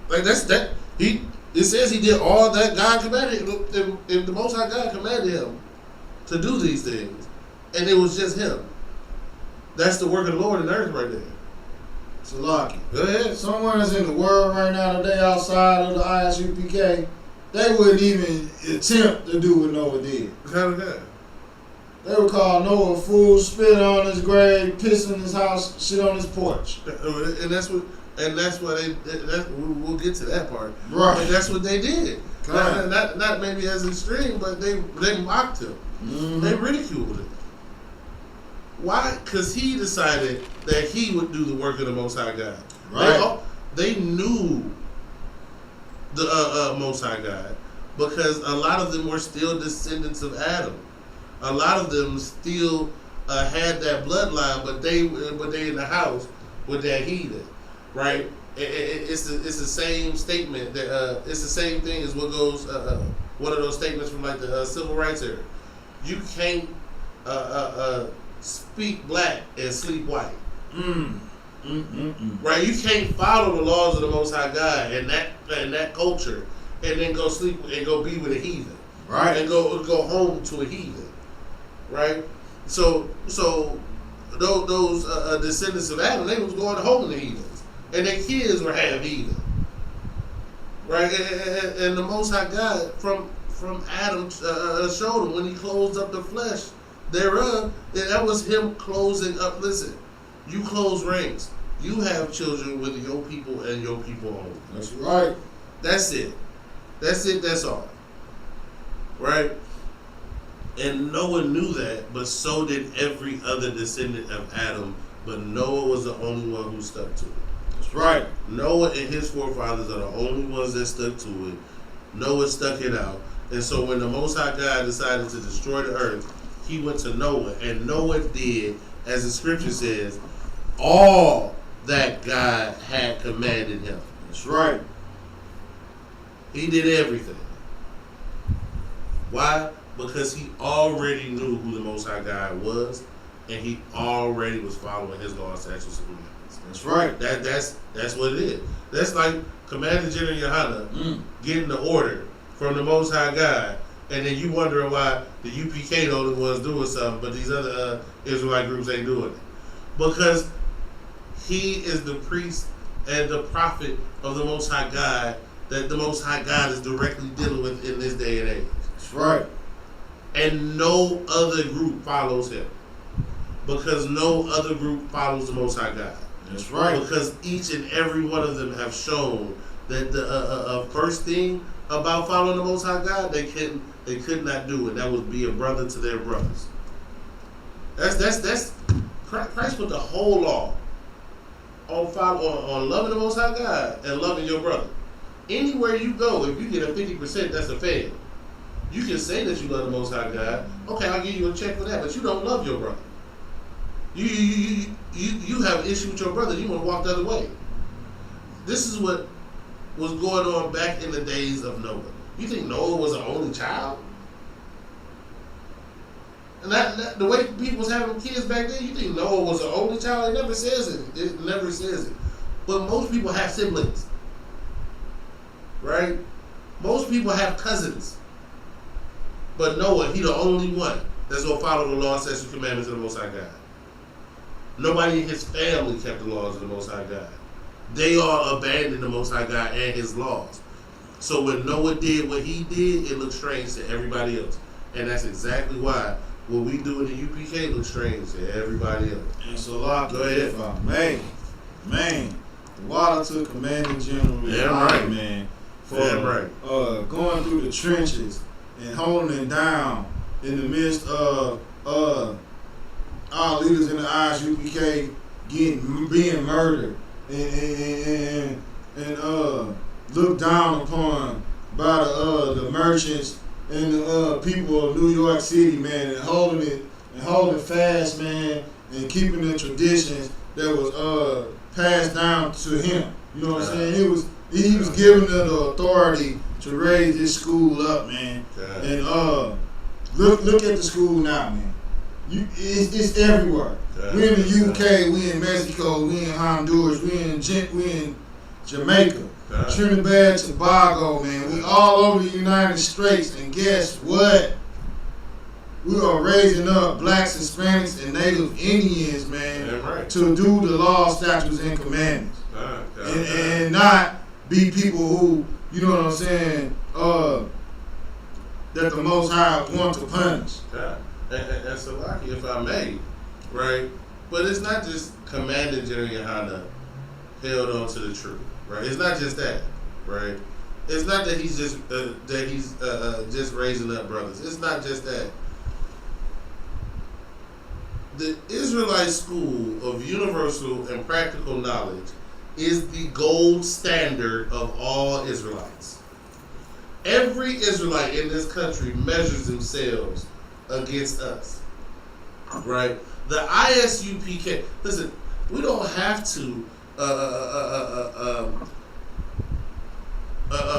Like it says he did all that God commanded him. If the Most High God commanded him to do these things, and it was just him. That's the work of the Lord in the earth right there. Salaki. Go ahead. Someone that's in the world right now today outside of the ISUPK, they wouldn't even attempt to do what Noah did. What kind of guy? They would call Noah a fool, spit on his grave, piss in his house, shit on his porch. And that's what we'll get to that part. Right. And that's what they did. Not maybe as extreme, but they mocked him. Mm-hmm. They ridiculed him. Why? Because he decided that he would do the work of the Most High God. Right. They knew the Most High God because a lot of them were still descendants of Adam. A lot of them still had that bloodline, but they in the house with that heathen, right? It's the same statement that it's the same thing as what goes one of those statements from like the civil rights era. You can't speak black and sleep white. Right? You can't follow the laws of the Most High God and that culture, and then go sleep and go be with a heathen, right? And go home to a heathen, right? So those descendants of Adam, they was going home to heathens, and their kids were half heathen, right? And the Most High God from Adam showed him when he closed up the flesh thereof, and that was him closing up. Listen, you close rings. You have children with your people and your people only. That's right. That's it. That's all. Right? And Noah knew that, but so did every other descendant of Adam. But Noah was the only one who stuck to it. That's right. Noah and his forefathers are the only ones that stuck to it. Noah stuck it out. And so when the Most High God decided to destroy the earth, he went to Noah. And Noah did, as the scripture says, all that God had commanded him. That's right. He did everything. Why? Because he already knew who the Most High God was, and he already was following his laws, statutes, and commandments. That's right. That's what it is. That's like Commander General Yohana getting the order from the Most High God, and then you wondering why the UPK the only ones doing something, but these other Israelite groups ain't doing it. Because he is the priest and the prophet of the Most High God that the Most High God is directly dealing with in this day and age. That's right. And no other group follows him. Because no other group follows the Most High God. That's right. Because each and every one of them have shown that the first thing about following the Most High God, they could not do it. That was be a brother to their brothers. That's Christ put the whole law on loving the Most High God and loving your brother. Anywhere you go, if you get a 50%, that's a fail. You can say that you love the Most High God. Okay, I'll give you a check for that, but you don't love your brother. You have an issue with your brother. You want to walk the other way. This is what was going on back in the days of Noah. You think Noah was an only child? And that the way people was having kids back then, you think Noah was the only child? It never says it. It never says it. But most people have siblings. Right? Most people have cousins. But Noah, he the only one that's going to follow the laws, statutes, and commandments of the Most High God. Nobody in his family kept the laws of the Most High God. They all abandoned the Most High God and his laws. So when Noah did what he did, it looked strange to everybody else. And that's exactly why what we do in the UPK looks strange to everybody else. And so, go ahead. Man, Water to Commanding General Damn Yohana, right. man. For Damn right. Going through the trenches and holding it down in the midst of our leaders in the ISUPK being murdered and looked down upon by the merchants and the people of New York City, man, and holding fast, man, and keeping the traditions that was passed down to him. You know what I'm saying? He was given the authority to raise this school up, man. And look at the school now, man. It's everywhere. We in the UK, we in Mexico, we in Honduras, we in Jamaica, Trinidad, Tobago, man. We all over the United States, and guess what? We are raising up blacks, Hispanics, and Native Indians, man, to do the law, statutes, and commandments, and not be people who, you know what I'm saying, that the Most High want to punish. And so, Lucky, if I may, right? But it's not just Commanding General Yohana held on to the truth, right? It's not just that, right? It's not that he's just just raising up brothers. It's not just that. The Israelite school of universal and practical knowledge is the gold standard of all Israelites. Every Israelite in this country measures themselves against us, right? The ISUPK. Listen, we don't have to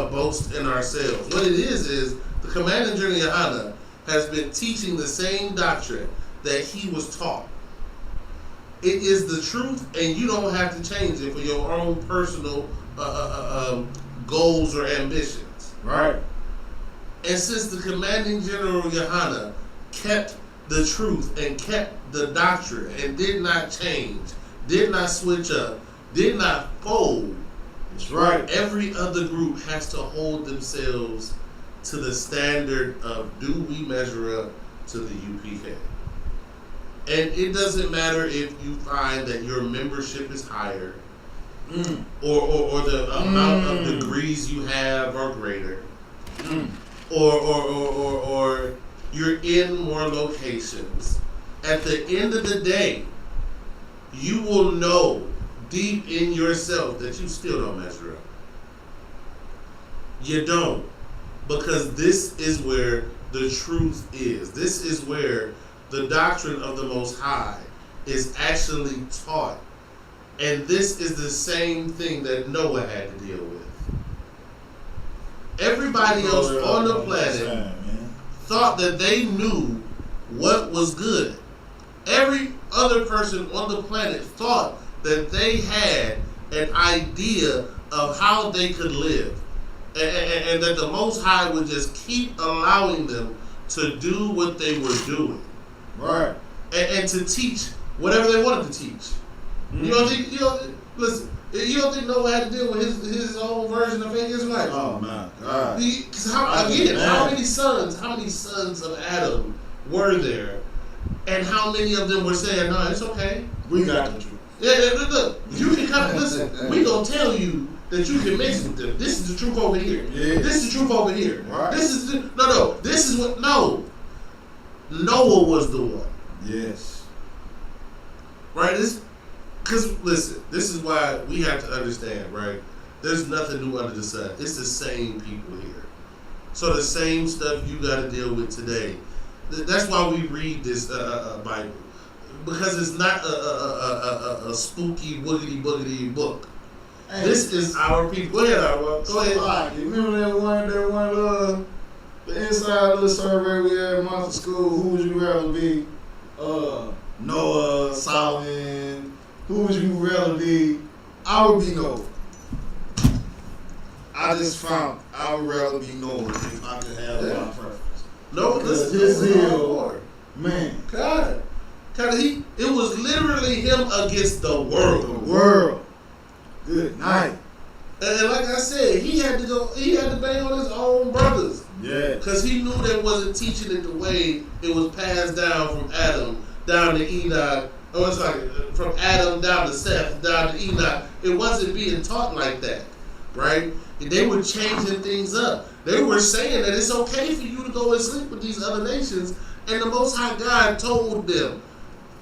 boast in ourselves. What it is the Commanding General Yohana has been teaching the same doctrine that he was taught. It is the truth, and you don't have to change it for your own personal goals or ambitions. Right. And since the Commanding General Yohana kept the truth and kept the doctrine and did not change, did not switch up, did not fold, that's right. Every other group has to hold themselves to the standard of, do we measure up to the UPK? And it doesn't matter if you find that your membership is higher or the amount of degrees you have are greater, or you're in more locations. At the end of the day, you will know deep in yourself that you still don't measure up. You don't. Because this is where the truth is. This is where the doctrine of the Most High is actually taught. And this is the same thing that Noah had to deal with. Everybody else on the planet thought that they knew what was good. Every other person on the planet thought that they had an idea of how they could live. And that the Most High would just keep allowing them to do what they were doing. Right. And to teach whatever they wanted to teach. You don't think, listen, you don't think Noah had to deal with his own version of fake Israelites? Oh my God. How many sons of Adam were there? And how many of them were saying, no, it's okay. We got the truth. Yeah, look, you can come and listen. We gonna tell you that you can mix with them. This is the truth over here. Yeah. This is the truth over here. Right. This is what Noah was the one. Yes. Right? Because listen, this is why we have to understand, right? There's nothing new under the sun. It's the same people here. So the same stuff you got to deal with today. That's why we read this Bible. Because it's not a spooky, woogity, boogity book. Hey, this is our people. Go ahead, Arwa. Go ahead. Like, you remember that one, the inside of the survey we had in months of school? Who would you rather be? Noah, Solomon. Who would you rather be? I would be Noah. I just found I would rather be Noah if I could have my preference. No, because listen, his zeal, man. God, it was literally him against the world. The world. Good night. And like I said, he had to bang on his own brothers. Yeah. Because he knew they wasn't teaching it the way it was passed down from Adam, down to Enoch, or it's like from Adam down to Seth, down to Enoch. It wasn't being taught like that, right? They were changing things up. They were saying that it's okay for you to go and sleep with these other nations, and the Most High God told them,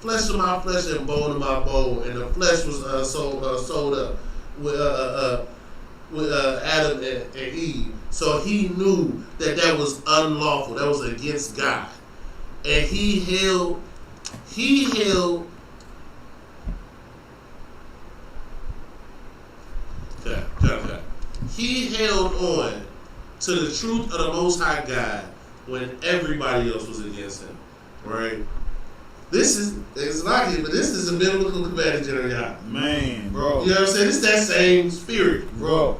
flesh of my flesh and bone of my bone, and the flesh was sold up with Adam and Eve. So he knew that that was unlawful. That was against God, and he held. He held on to the truth of the Most High God when everybody else was against him, right? It's not here, but this is a biblical command in Jeremiah. Man, bro. You know what I'm saying? It's that same spirit, Bro.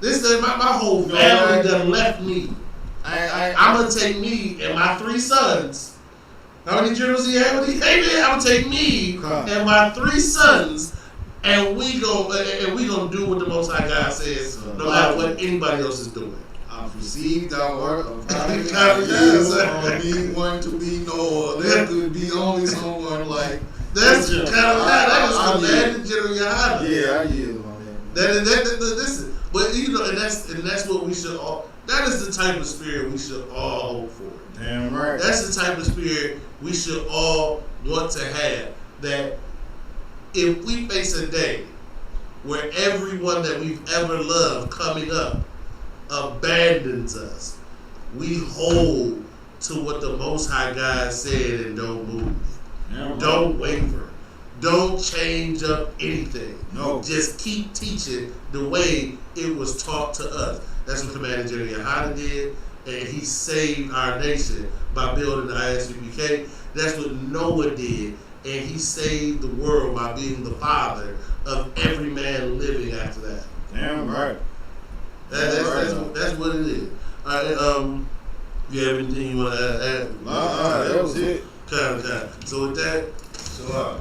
This is my whole family done left me. I'm gonna take me and my 3 sons. How many generals he had? I'm gonna take me and my 3 sons, and we gonna do what the Most High God says, no matter what anybody else is doing. I've received our word of God. Yes. Only one to be Noah. There could be only someone like. That's kind of that was commanded Jeremiah. Yeah, I yield on that. Listen, but you know, and that's what we should all. That is the type of spirit we should all hope for. Damn right. That's the type of spirit we should all want to have. That if we face a day where everyone that we've ever loved coming up abandons us, we hold to what the Most High God said and don't move. Damn Don't waver. Don't change up anything. No. Just keep teaching the way it was taught to us. That's what Commander Jeremiah did, and he saved our nation by building the ISUPK. That's what Noah did, and he saved the world by being the father of every man living after that. Damn right. That's what it is. All right, you have anything you want to add? That was it. Okay. So with that, So